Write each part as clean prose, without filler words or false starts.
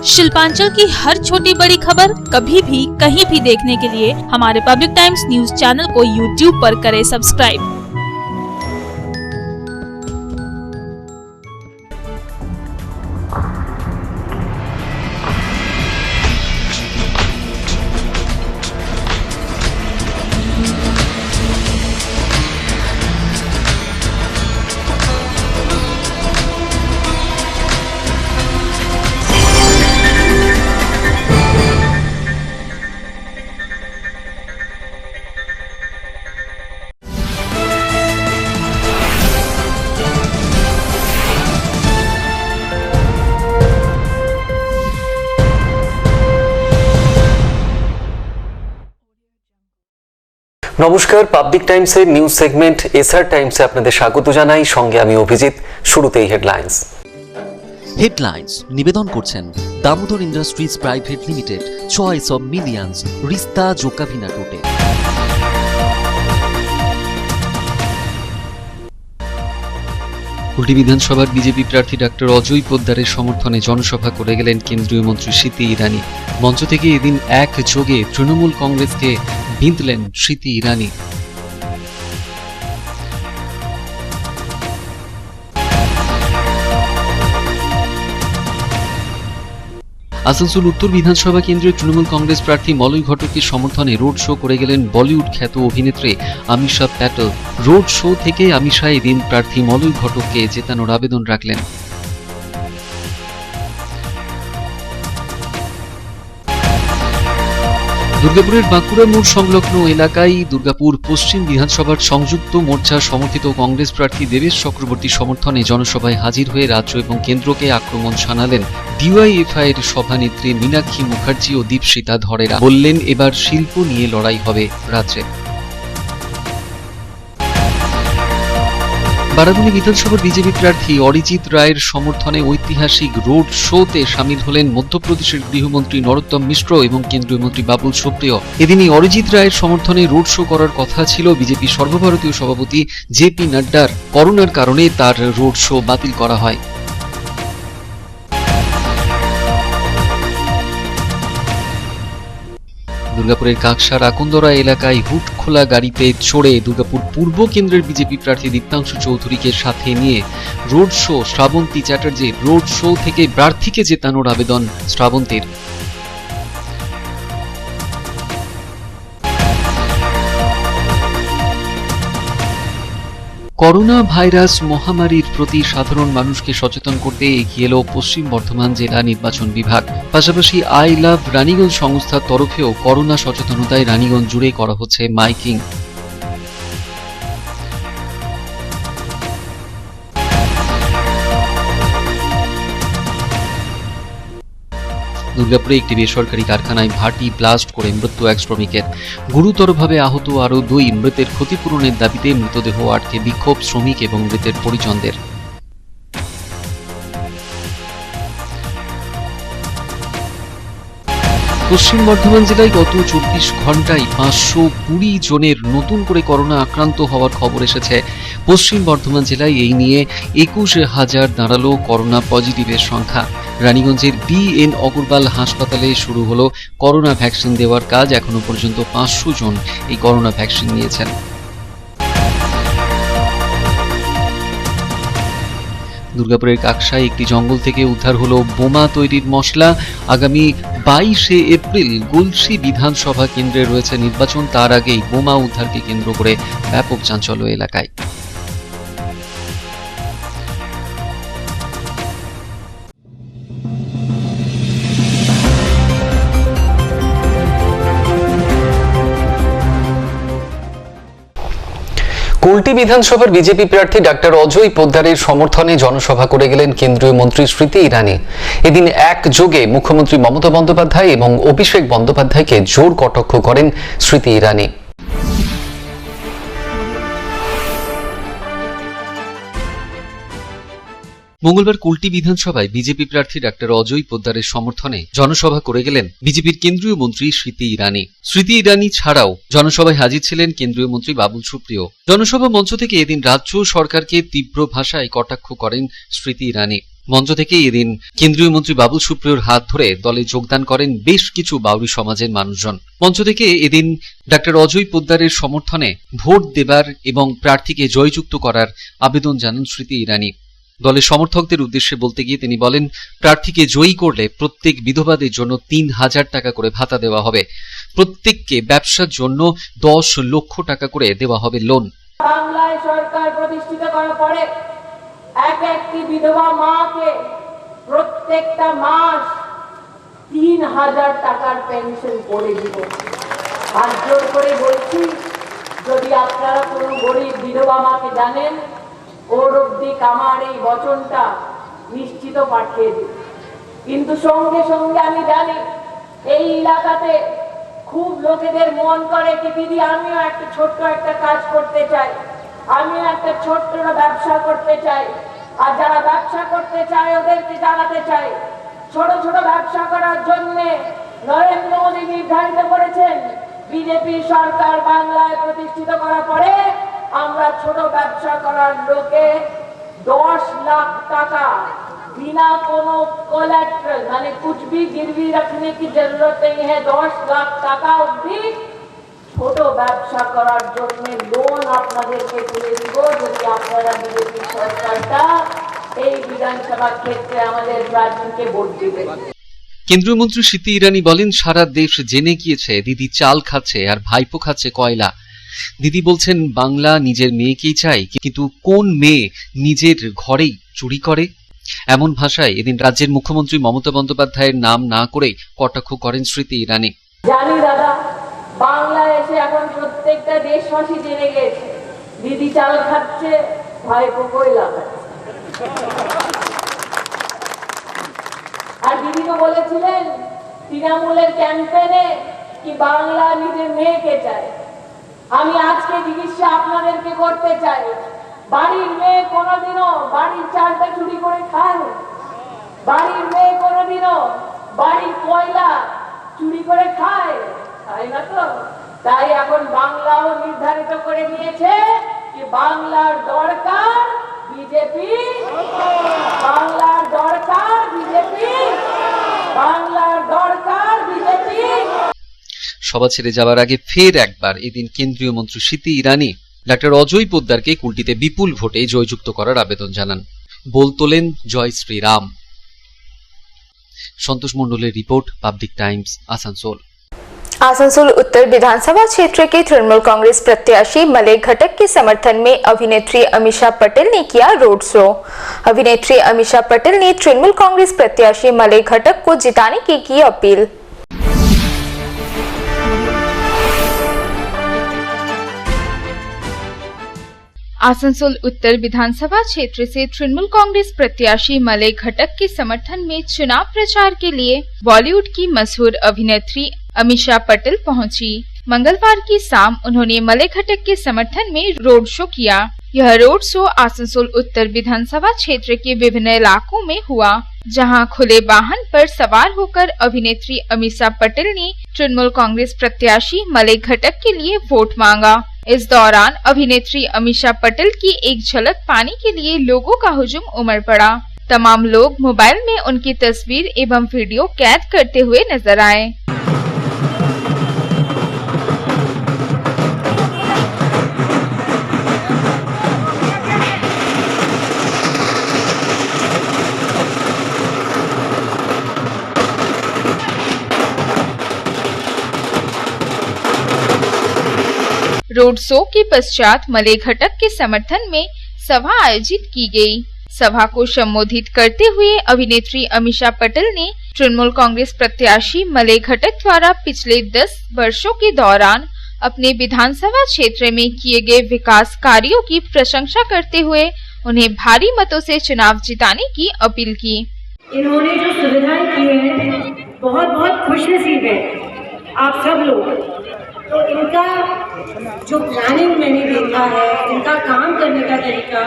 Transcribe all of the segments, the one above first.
शिल्पांचल की हर छोटी बड़ी खबर कभी भी कहीं भी देखने के लिए हमारे पब्लिक टाइम्स न्यूज चैनल को यूट्यूब पर करें सब्सक्राइब। নমস্কার, পাবলিক টাইমসের নিউজ সেগমেন্ট এসআর টাইমসে আপনাদের স্বাগত জানাই। সঙ্গে আমি অভিজিৎ। শুরুতেই হেডলাইন্স নিবেদন করছেন Damodar industries private limited, choice of millions, রিস্তা জোকাভিনা টোটে। কুলটি বিধানসভার বিজেপি প্রার্থী ডক্টর অজয় পোদ্দারের সমর্থনে জনসভা করে গেলেন কেন্দ্রীয় মন্ত্রী স্মৃতি ইরানি। মঞ্চ থেকে এদিন একযোগে তৃণমূল কংগ্রেসকে বিঁধলেন স্মৃতি ইরানি। আসানসোল উত্তর বিধানসভা কেন্দ্রের তৃণমূল কংগ্রেস প্রার্থী মলয় ঘটকের সমর্থনে রোড শো করে গেলেন বলিউড খ্যাত অভিনেত্রী আমিষা প্যাটেল। রোড শো থেকে আমিষা এদিন প্রার্থী মলয় ঘটককে জেতানোর আবেদন রাখলেন। দুর্গাপুরের বাঁকুড়া মোড় সংলগ্ন এলাকায় দুর্গাপুর পশ্চিম বিধানসভার সংযুক্ত মোর্চা সমর্থিত কংগ্রেস প্রার্থী দেবেশ চক্রবর্তীর সমর্থনে জনসভায় হাজির হয়ে রাজ্য এবং কেন্দ্রকে আক্রমণ শানালেন ডিওয়াইএফআই এর সভানেত্রী মীনাক্ষী মুখার্জি ও দীপশিতা ধরেরা। বললেন, এবার শিল্প নিয়ে লড়াই হবে রাজ্যে। বারাবণী বিধানসভার বিজেপি প্রার্থী অরিজিৎ রায়ের সমর্থনে ঐতিহাসিক রোড শোতে সামিল হলেন মধ্যপ্রদেশের গৃহমন্ত্রী নরোত্তম মিশ্র এবং কেন্দ্রীয় মন্ত্রী বাবুল সুপ্রিয়। এদিনই অরিজিৎ রায়ের সমর্থনে রোড শো করার কথা ছিল বিজেপি সর্বভারতীয় সভাপতি জেপি নাড্ডার। করোনার কারণে তার রোড শো বাতিল করা হয়। দুর্গাপুরের কাকসার আকন্দরা এলাকায় হুট খোলা গাড়িতে চড়ে দুর্গাপুর পূর্ব কেন্দ্রের বিজেপি প্রার্থী দীপ্তাংশু চৌধুরীকে সাথে নিয়ে রোড শো শ্রাবন্তী চ্যাটার্জির। রোড শো থেকে প্রার্থীকে জেতানোর আবেদন শ্রাবন্তীর। করোনা ভাইরাস মহামারীর প্রতি সাধারণ মানুষকে সচেতন করতে এগিয়ে এলো পশ্চিম বর্ধমান জেলা নির্বাচন বিভাগ। পাশাপাশি আই লাভ রানীগঞ্জ সংস্থার তরফেও করোনা সচেতনতায় রানীগঞ্জ জুড়ে করা হচ্ছে মাইকিং। দুর্গাপুরে একটি বেসরকারি কারখানায় ভাটি ব্লাস্ট করে মৃত্যু এক শ্রমিকের। গুরুতরভাবে আহত আরও 2। মৃতের ক্ষতিপূরণের দাবিতে মৃতদেহ আটকে বিক্ষোভ শ্রমিক এবং মৃতের পরিজনদের। পশ্চিম বর্ধমান জেলায় গত 24 ঘন্টায় 520 জনের নতুন করে করোনা আক্রান্ত হওয়ার খবর এসেছে। পশ্চিম বর্ধমান জেলায় এই নিয়ে 21,000 দাঁড়ালো করোনা পজিটিভের সংখ্যা। রানীগঞ্জের BN অগ্রবাল হাসপাতালে শুরু হলো করোনা ভ্যাকসিন দেওয়ার কাজ। এখনো পর্যন্ত 500 জন এই করোনা ভ্যাকসিন নিয়েছেন। দুর্গাপুরের কাকসায় একটি জঙ্গল থেকে উদ্ধার হলো বোমা তৈরির মশলা। আগামী 22শে এপ্রিল গলসি বিধানসভা কেন্দ্রে রয়েছে নির্বাচন। তার আগেই বোমা উদ্ধারকে কেন্দ্র করে ব্যাপক চাঞ্চল্য এলাকায়। কুলটি বিধানসভার বিজেপি প্রার্থী ডক্টর অজয় পোদ্দারের সমর্থনে জনসভা করে গেলেন কেন্দ্রীয় মন্ত্রী স্মৃতি ইরানি। এদিন একযোগে মুখ্যমন্ত্রী মমতা বন্দ্যোপাধ্যায় এবং অভিষেক বন্দ্যোপাধ্যায়কে জোর কটাক্ষ করেন স্মৃতি ইরানি। মঙ্গলবার কুলটি বিধানসভায় বিজেপি প্রার্থী ডক্টর অজয় পোদ্দারের সমর্থনে জনসভা করে গেলেন বিজেপির কেন্দ্রীয় মন্ত্রী স্মৃতি ইরানি। স্মৃতি ইরানি ছাড়াও জনসভায় হাজির ছিলেন কেন্দ্রীয় মন্ত্রী বাবুল সুপ্রিয়। জনসভা মঞ্চ থেকে এদিন রাজ্য সরকারকে তীব্র ভাষায় কটাক্ষ করেন স্মৃতি ইরানি। মঞ্চ থেকে এদিন কেন্দ্রীয় মন্ত্রী বাবুল সুপ্রিয়র হাত ধরে দলে যোগদান করেন বেশ কিছু বাউরি সমাজের মানুষজন। মঞ্চ থেকে এদিন ডাক্তার অজয় পোদ্দারের সমর্থনে ভোট দেবার এবং প্রার্থীকে জয়যুক্ত করার আবেদন জানান স্মৃতি ইরানি। দলের সমর্থকদের উদ্দেশ্যে বলতে গিয়ে তিনি বলেন, প্রার্থীকে জয়ী করলে প্রত্যেক বিধবাদের জন্য ৩,০০০ টাকা করে ভাতা দেওয়া হবে, প্রত্যেককে ব্যবসার জন্য ১০ লক্ষ টাকা করে দেওয়া হবে লোন। বাংলায় সরকার প্রতিষ্ঠিত করার পরে একটি বিধবা মাকে প্রত্যেকটা মাস ৩,০০০ টাকার পেনশন করে দিব। আর জোর করে বলছি, যদি আপনারা কোনো গরিব বিধবা মাকে জানেন, ওর অব্দি আমার এই বচনটা নিশ্চিত পাঠিয়ে দিন। কিন্তু সঙ্গে সঙ্গে আমি জানি এই এলাকাতে খুব লোকেদের মন করে কি দিদি আমিও একটা ছোট্ট একটা কাজ করতে চাই, আমিও একটা ছোট্ট ব্যবসা করতে চাই। আর যারা ব্যবসা করতে চায় ওদেরকে জানাতে চাই, ছোট ছোট ব্যবসা করার জন্য নরেন্দ্র মোদী নির্ধারিত করেছেন, বিজেপি সরকার বাংলায় প্রতিষ্ঠিত করার পরে আমরা ছোট ব্যবসা করার লোকে 10 লাখ টাকা बिना कोनो कोलेट्रल माने कुछ भी गिरवी रखने की जरूरत नहीं है, 10 लाख টাকা অবধি ছোট ব্যবসা করার জন্য লোন আপনাদেরকে তুলে দিব যদি আপনারা বিজেপি সরকারটা এই বিধানসভা ক্ষেত্রে আমাদের প্রার্থীকে ভোট দিবেন। কেন্দ্রীয় মন্ত্রী স্মৃতি ইরানি বলেন, সারা দেশ জেনে গিয়েছে দিদি চাল খাচ্ছে আর ভাইপো খাচ্ছে কয়লা। দিদি বলছেন বাংলা নিজের মেয়েকেই চাই, কিন্তু কোন মেয়ে নিজের ঘরেই চুরি করে? এমন ভাষায় এদিন রাজ্যের মুখ্যমন্ত্রী মমতা বন্দ্যোপাধ্যায়ের নাম না করে কটাক্ষ করেন স্মৃতি ইরানি। জানি দাদা, বাংলা এসে এখন প্রত্যেকটা দেশবাসী জেনে গেছে দিদি চাল খাচ্ছে, ভাইপো কয়লা খাচ্ছে। আর দিদি তো বলেছিলেন তৃণমূলের ক্যাম্পেনে কি বাংলা নিজের মেয়েকে চায়। আমি আজকে জিজ্ঞাসা আপনাদেরকে করতে চাই, বাড়ির মেয়ে কোনোদিনও বাড়ির চালটা চুরি করে খায়? বাড়ির মেয়ে কোনোদিনও বাড়ির কয়লা চুরি করে খায়? খায় না তো। তাই এখন বাংলাও নির্ধারিত করে নিয়েছে কি বাংলার দরকার বিজেপি, বাংলার দরকার বিজেপি, বাংলার দরকার বিজেপি। সভা ছেড়ে যাওয়ার আগে ফের একবার এদিন কেন্দ্রীয় মন্ত্রী স্মৃতি ইরানি ডাক্তার অজয় পোদ্দারকে কুলটিতে বিপুল ভোটে জয়যুক্ত করার আবেদন জানান। বল তোলেন জয় শ্রীরাম। সন্তোষ মণ্ডলের রিपोर्ट, पब्लिक टाइम्स, आसनसोल। आसनसोल उत्तर विधानसभा क्षेत्र के तृणमूल कांग्रेस प्रत्याशी मलय घटक के समर्थन में अभिनेत्री अमीषा पटेल ने किया रोड शो। अभिनेत्री अमीषा पटेल ने तृणमूल कांग्रेस प्रत्याशी मलय घटक को जिताने की अपील। आसनसोल उत्तर विधानसभा क्षेत्र से तृणमूल कांग्रेस प्रत्याशी मलय घटक के समर्थन में चुनाव प्रचार के लिए बॉलीवुड की मशहूर अभिनेत्री अमीषा पटेल पहुंची। मंगलवार की शाम उन्होंने मलय घटक के समर्थन में रोड शो किया। यह रोड शो आसनसोल उत्तर विधानसभा क्षेत्र के विभिन्न इलाकों में हुआ, जहां खुले वाहन पर सवार होकर अभिनेत्री अमीषा पटेल ने तृणमूल कांग्रेस प्रत्याशी मलय घटक के लिए वोट मांगा। इस दौरान अभिनेत्री अमीषा पटेल की एक झलक पाने के लिए लोगों का हुजूम उमड़ पड़ा। तमाम लोग मोबाइल में उनकी तस्वीर एवं वीडियो कैद करते हुए नजर आए। रोड शो के पश्चात मलय घटक के समर्थन में सभा आयोजित की गई। सभा को संबोधित करते हुए अभिनेत्री अमीषा पटेल ने तृणमूल कांग्रेस प्रत्याशी मलय घटक द्वारा पिछले 10 वर्षों के दौरान अपने विधानसभा क्षेत्र में किए गए विकास कार्यों की प्रशंसा करते हुए उन्हें भारी मतों से चुनाव जिताने की अपील की। इन्होंने जो सुविधाएं की हैं बहुत बहुत खुशनसीब है आप सब लोग। तो इनका जो प्लानिंग मैंने देखा है, इनका काम करने का तरीका,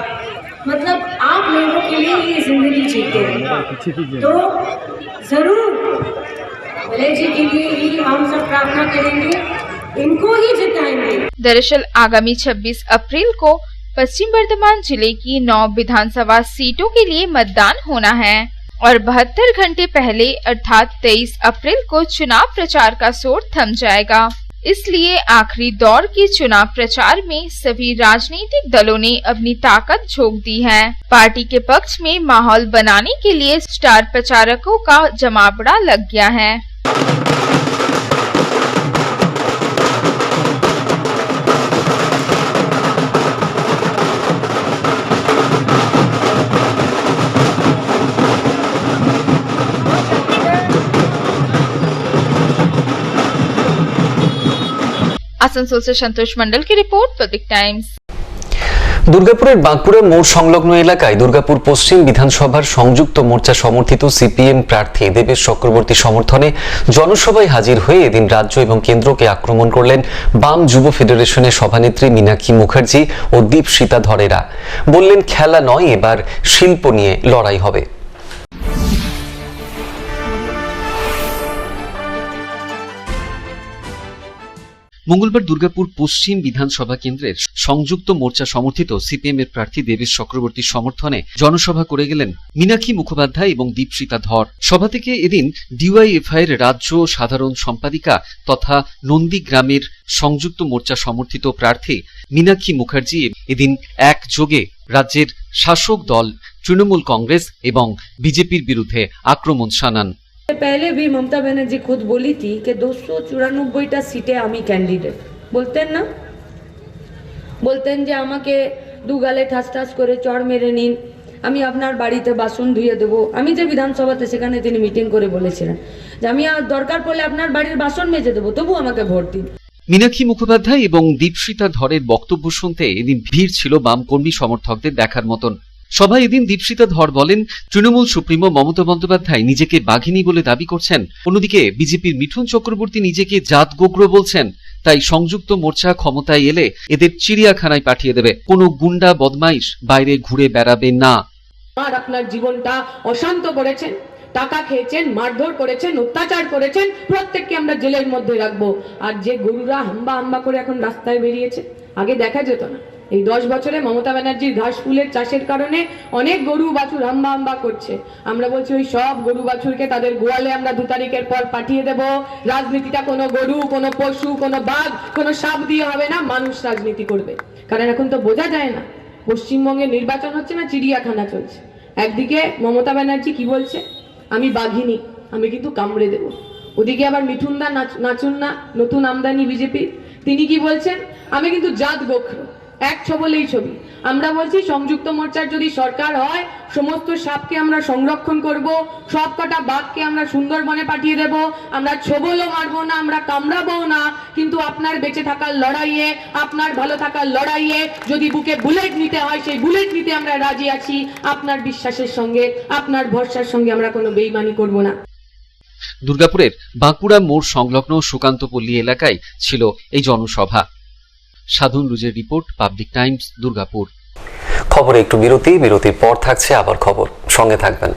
मतलब आप लोगों के लिए ये जिंदगी जीते हैं। तो जरूर मलय जी के लिए ही हम सब प्रार्थना करेंगे, इनको ही जिताएंगे। दरअसल आगामी 26 अप्रैल को पश्चिम बर्धमान जिले की 9 विधानसभा सीटों के लिए मतदान होना है और 72 घंटे पहले अर्थात 23 अप्रैल को चुनाव प्रचार का शोर थम जाएगा। इसलिए आखिरी दौर के चुनाव प्रचार में सभी राजनीतिक दलों ने अपनी ताकत झोंक दी है। पार्टी के पक्ष में माहौल बनाने के लिए स्टार प्रचारकों का जमावड़ा लग गया है। आसनसोल से संतोष मंडल की रिपोर्ट, पब्लिक टाइम्स। দুর্গাপুরের বাঁকুড়া মোড় সংলগ্ন এলাকায় দুর্গাপুর পশ্চিম বিধানসভার সংযুক্ত মোর্চা সমর্থিত সিপিএম প্রার্থী দেবেশ চক্রবর্তী সমর্থনে জনসভায় হাজির হয়ে এদিন রাজ্য এবং কেন্দ্রকে আক্রমণ করলেন বাম যুব ফেডারেশনের সভানেত্রী মীনাক্ষী মুখার্জি ও দীপশিতা ধরেরা। বললেন, খেলা নয়, এবার শিল্প নিয়ে লড়াই হবে। মঙ্গলবার দুর্গাপুর পশ্চিম বিধানসভা কেন্দ্রের সংযুক্ত মোর্চা সমর্থিত সিপিএম এর প্রার্থী দেবেশ চক্রবর্তীর সমর্থনে জনসভা করে গেলেন মীনাক্ষী মুখোপাধ্যায় এবং দীপশিতা ধর। সভা থেকে এদিন ডিওয়াইএফআই এর রাজ্য সাধারণ সম্পাদিকা তথা নন্দীগ্রামের সংযুক্ত মোর্চা সমর্থিত প্রার্থী মীনাক্ষী মুখার্জি এদিন একযোগে রাজ্যের শাসক দল তৃণমূল কংগ্রেস এবং বিজেপির বিরুদ্ধে আক্রমণ শানান। पहले भी ममता बनर्जी खुद बोली थी कि 294টা সিটে আমি ক্যান্ডিডেট। বলতেন যে আমাকে দুগালে ঠাস ঠাস করে চড় মেরে নিন, আমি আপনার বাড়িতে বাসন ধুয়ে দেব। আমি যে বিধানসভাতে সেখানে তিনি মিটিং করে বলেছিলেন যে আমি দরকার পড়লে আপনার বাড়ির বাসন মেজে দেবো, তবু আমাকে ভোট দিন। মীনাক্ষী মুখোপাধ্যায় এবং দীপশিতা ধরের বক্তব্য শুনতে এদিন ভিড় ছিল বাম কর্মী সমর্থকদের দেখার মতন। সভায় এদিন দীপশিতা ধর বলেন, তৃণমূল সুপ্রিমো মমতা বন্দ্যোপাধ্যায় নিজেকে বাঘিনী বলে দাবি করছেন, অন্যদিকে বিজেপির মিঠুন চক্রবর্তী নিজেকে জাত গোগ্র বলছেন। তাই সংযুক্ত মোর্চা ক্ষমতায় এলে এদের চিড়িয়াখানায় পাঠিয়ে দেবে, কোনো গুন্ডা বদমাইশ বাইরে ঘুরে বেড়াবে না। আর আপনার জীবনটা অশান্ত করেছেন, টাকা খেয়েছেন, মারধর করেছেন, অত্যাচার করেছেন, প্রত্যেককে আমরা জেলের মধ্যে রাখবো। আর যে গরুরা হাম্বা হাম্বা করে এখন রাস্তায় বেরিয়েছে, আগে দেখা যেত না। এই 10 বছরে মমতা ব্যানার্জির ঘাস ফুলের চাষের কারণে অনেক গরু বাছুর হাম্বা হাম্বা করছে। আমরা বলছি ওই সব গরু বাছুরকে তাদের গোয়ালে আমরা 2 তারিখের পর পাঠিয়ে দেব। রাজনীতিটা কোনো গরু, কোনো পশু, কোনো বাঘ, কোনো সাপ দিয়ে হবে না, মানুষ রাজনীতি করবে। কারণ এখন তো বোঝা যায় না পশ্চিমবঙ্গে নির্বাচন হচ্ছে না চিড়িয়াখানা চলছে। একদিকে মমতা ব্যানার্জি কি বলছে, আমি বাঘিনী, আমি কিন্তু কামড়ে দেব। ওদিকে আবার মিঠুনদা নাচুন না, নতুন আমদানি বিজেপি, তিনি কি বলছেন, আমি কিন্তু জাত গোখর। এক ছবলেই ছবি। আমরা বলছি সংযুক্ত মোর্চার যদি সরকার হয়, সমস্ত সাপকে আমরা সংরক্ষণ করব, সব কটা বাঘকে আমরা সুন্দরবনে পাঠিয়ে দেব। আমরা ছবলও মারবো না, আমরা কামড়াবো না, কিন্তু আপনার বেঁচে থাকার লড়াইয়ে, আপনার ভালো থাকার লড়াইয়ে যদি বুকে বুলেট নিতে হয়, সেই বুলেট নিতে আমরা রাজি আছি। আপনার বিশ্বাসের সঙ্গে, আপনার ভরসার সঙ্গে আমরা কোনো বেইমানি করব না। দুর্গাপুরের বাঁকুড়া মোড় সংলগ্ন সুকান্তপল্লী এলাকায় ছিল এই জনসভা। সাধন রুজের রিপোর্ট, পাবলিক টাইমস, দুর্গাপুর। খবরে একটু বিরতির পর থাকছে আবার খবর, সঙ্গে থাকবেন।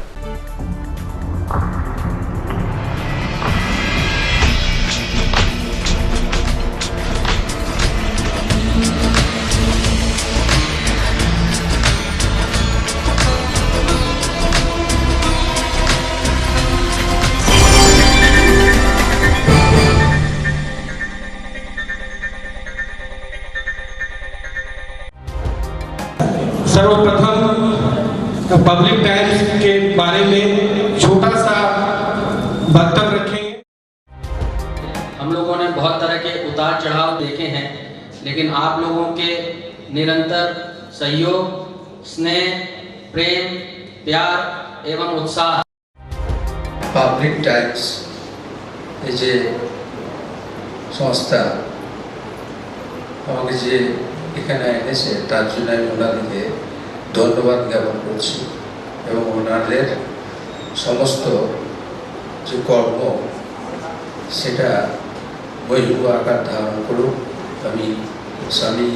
सर्वप्रथम पब्लिक टाइम्स के बारे में छोटा सा वक्तव्य रखेंगे। हम लोगों ने बहुत तरह के उतार चढ़ाव देखे हैं, लेकिन आप लोगों के निरंतर सहयोग, स्नेह, प्रेम, प्यार एवं उत्साह। পাবলিক টাইমস এই যে সংস্থা আমাকে যে এখানে এনেছে, তার জন্য আমি ওনাদেরকে ধন্যবাদ জ্ঞাপন করছি এবং ওনাদের সমস্ত যে কর্ম সেটা বৈভব আকার ধারণ করুক, আমি স্বামী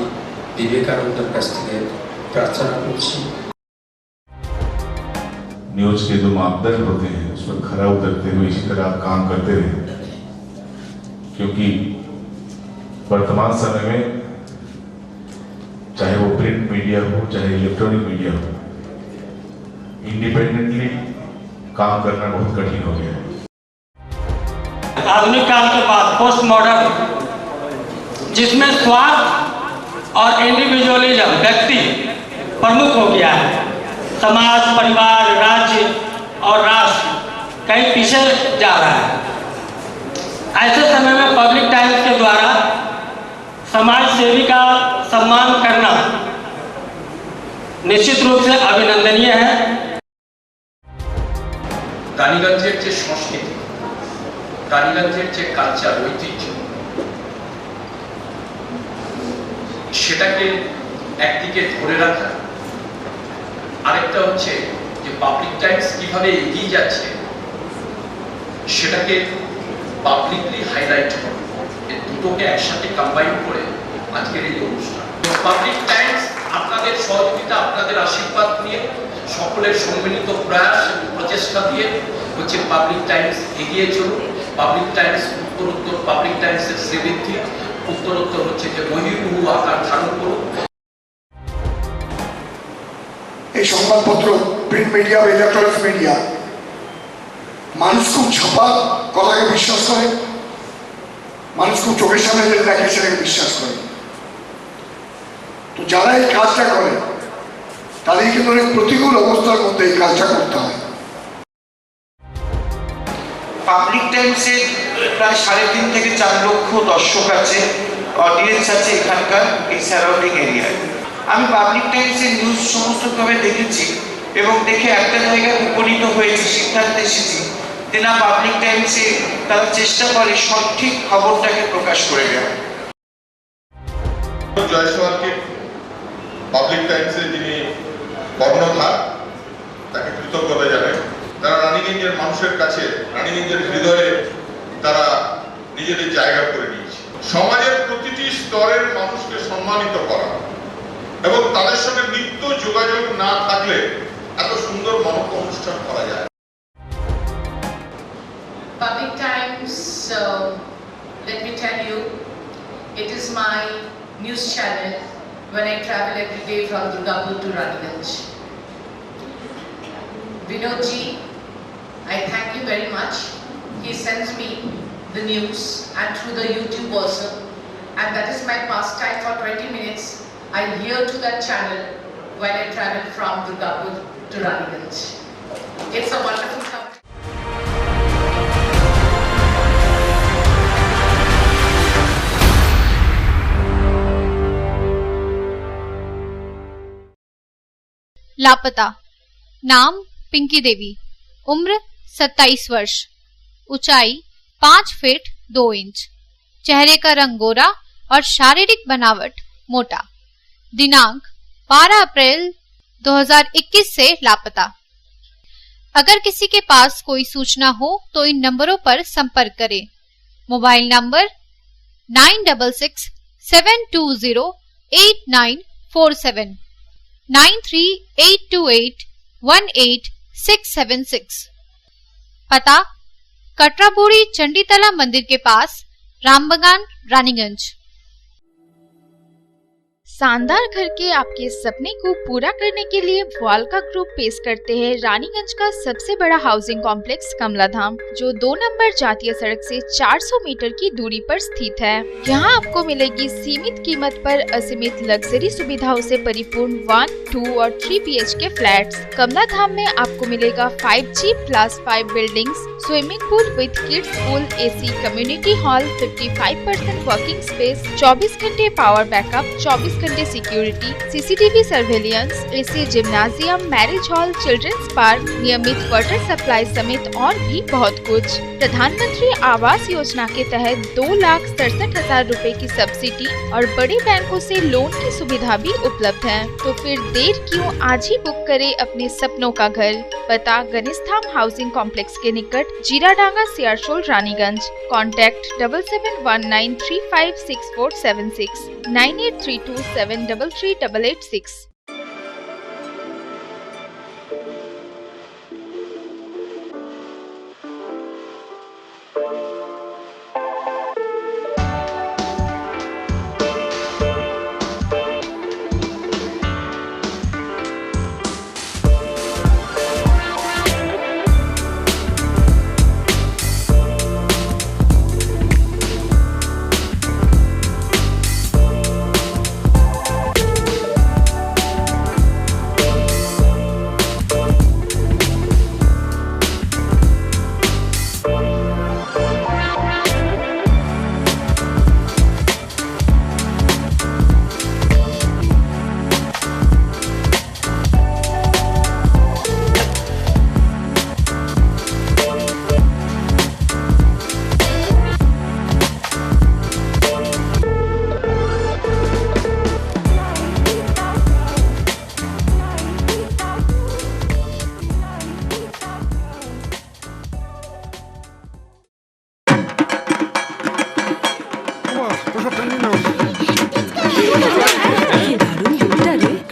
বিবেকানন্দের কাছ থেকে প্রার্থনা করছি। न्यूज के जो मापदंड होते हैं उस पर खरा उतरते हुए इसी तरह आप काम करते रहे, क्योंकि वर्तमान समय में चाहे वो प्रिंट मीडिया हो चाहे इलेक्ट्रॉनिक मीडिया हो, इंडिपेंडेंटली काम करना बहुत कठिन हो गया है। आधुनिक काल के बाद पोस्ट मॉडर्न, जिसमें स्वार्थ और इंडिविजुअलिज्म व्यक्ति प्रमुख हो गया है, समाज, परिवार, राज्य और राष्ट्र कहीं पीछे जा रहा है। ऐसे समय में पब्लिक टाइम्स के द्वारा समाज सेवी का सम्मान करना निश्चित रूप से अभिनंदनीय है। রানীগঞ্জের যে সংস্কৃতি, রানীগঞ্জের যে কালচার, ঐতিহ্য, সেটাকে একদিকে ধরে রাখা, আরেকটা হচ্ছে যে পাবলিক টাইমস কিভাবে এগিয়ে যাচ্ছে সেটাকে পাবলিকলি হাইলাইট করা, এই দুটোকে একসাথে কম্বাইন করে আজকের এই অনুষ্ঠান। পাবলিক টাইমস আপনাদের সহযোগিতা, আপনাদের আশীর্বাদ নিয়ে, সকলের সম্মিলিত প্রয়াস এবং প্রচেষ্টা দিয়ে হচ্ছে পাবলিক টাইমস এগিয়ে চলুন। পাবলিক টাইমস উত্তরোত্তর, পাবলিক টাইমসের শ্রীবৃদ্ধি উত্তরোত্তর হচ্ছে যে মহিমুহু আকার ধারণ করুন। এই সংবাদপত্র, প্রিন্ট মিডিয়া বা ইলেকট্রনিক্স মিডিয়া, মানুষ খুব ছাপা কথাকে বিশ্বাস করে, মানুষ খুব চোখের সামনে যেটা দেখে সেটাকে বিশ্বাস করে। তো যারা এই কাজটা করে তাদের কিন্তু অনেক প্রতিকূল অবস্থার মধ্যে এই কাজটা করতে হয়। পাবলিক টাইমসের প্রায় 3.5 থেকে 4 লক্ষ দর্শক আছে, অডিয়েন্স আছে এখানকার এই সারাউন্ডিং এরিয়ায়। আমি পাবলিক টাইমসের নিউজ সমস্তভাবে দেখেছি এবং দেখে একটা জায়গায় উপনীত হয়েছি, সিদ্ধান্তে এসেছি যে না, পাবলিক টাইমসে তারা চেষ্টা করে সঠিক খবরটাকে প্রকাশ করে দেওয়া। জয়সওয়ালকে পাবলিক টাইমসে যিনি কর্ণধার, তাকে কৃতজ্ঞতা জানাই। তারা রানীগঞ্জের মানুষের কাছে, রানীগঞ্জের হৃদয়ে তারা নিজেদের জায়গা করে নিয়েছে। সমাজের প্রতিটি স্তরের মানুষকে সম্মানিত করা এবং তাদের সঙ্গে নিত্য যোগাযোগ না থাকলে এত সুন্দর মানব অনুষ্ঠান করা যায়। Public Times, let me tell you, it is my news channel when I travel every day from Durgapur to Raniganj. Vinodji, I thank you very much. He sends me the news and through the YouTube also, and that is my pastime for 20 minutes. I hear to that channel when I travel from Durgapur to Raniganj. It's a wonderful company. लापता। नाम पिंकी देवी, उम्र 27 वर्ष, ऊंचाई 5 feet 2 inch, चेहरे का रंग गोरा और शारीरिक बनावट मोटा। दिनांक 12 अप्रैल 2021 से लापता। अगर किसी के पास कोई सूचना हो तो इन नंबरों पर संपर्क करें। Mobile number 9667208947, 9382818676। पता कटराबोड़ी चंडीतला मंदिर के पास, रामबगान, रानीगंज। शानदार घर के आपके सपने को पूरा करने के लिए वालका ग्रुप पेश करते हैं रानीगंज का सबसे बड़ा हाउसिंग कॉम्प्लेक्स कमलाधाम, जो 2 नंबर जातीय सड़क से 400 मीटर की दूरी पर स्थित है। यहाँ आपको मिलेगी सीमित कीमत पर असीमित लग्जरी सुविधाओं से परिपूर्ण 1, 2 और 3 BHK फ्लैट्स। कमलाधाम में आपको मिलेगा 5G+5 buildings, swimming pool with kids pool, AC community hall, 55% working space, 24 घंटे पावर बैकअप, 24 घंटे security, CCTV surveillance, AC gymnasium, marriage hall, children's park, नियमित वाटर सप्लाई समेत और भी बहुत कुछ। प्रधानमंत्री आवास योजना के तहत 2,67,000 रुपए की सब्सिडी और बड़े बैंकों से लोन की सुविधा भी उपलब्ध है। तो फिर देर क्यों, आज ही बुक करें अपने सपनों का घर। पता गणेशधाम हाउसिंग कॉम्प्लेक्स के निकट, जीराडांगा, सियारशोल, रानीगंज। कॉन्टैक्ट 7719356476, 9832733886।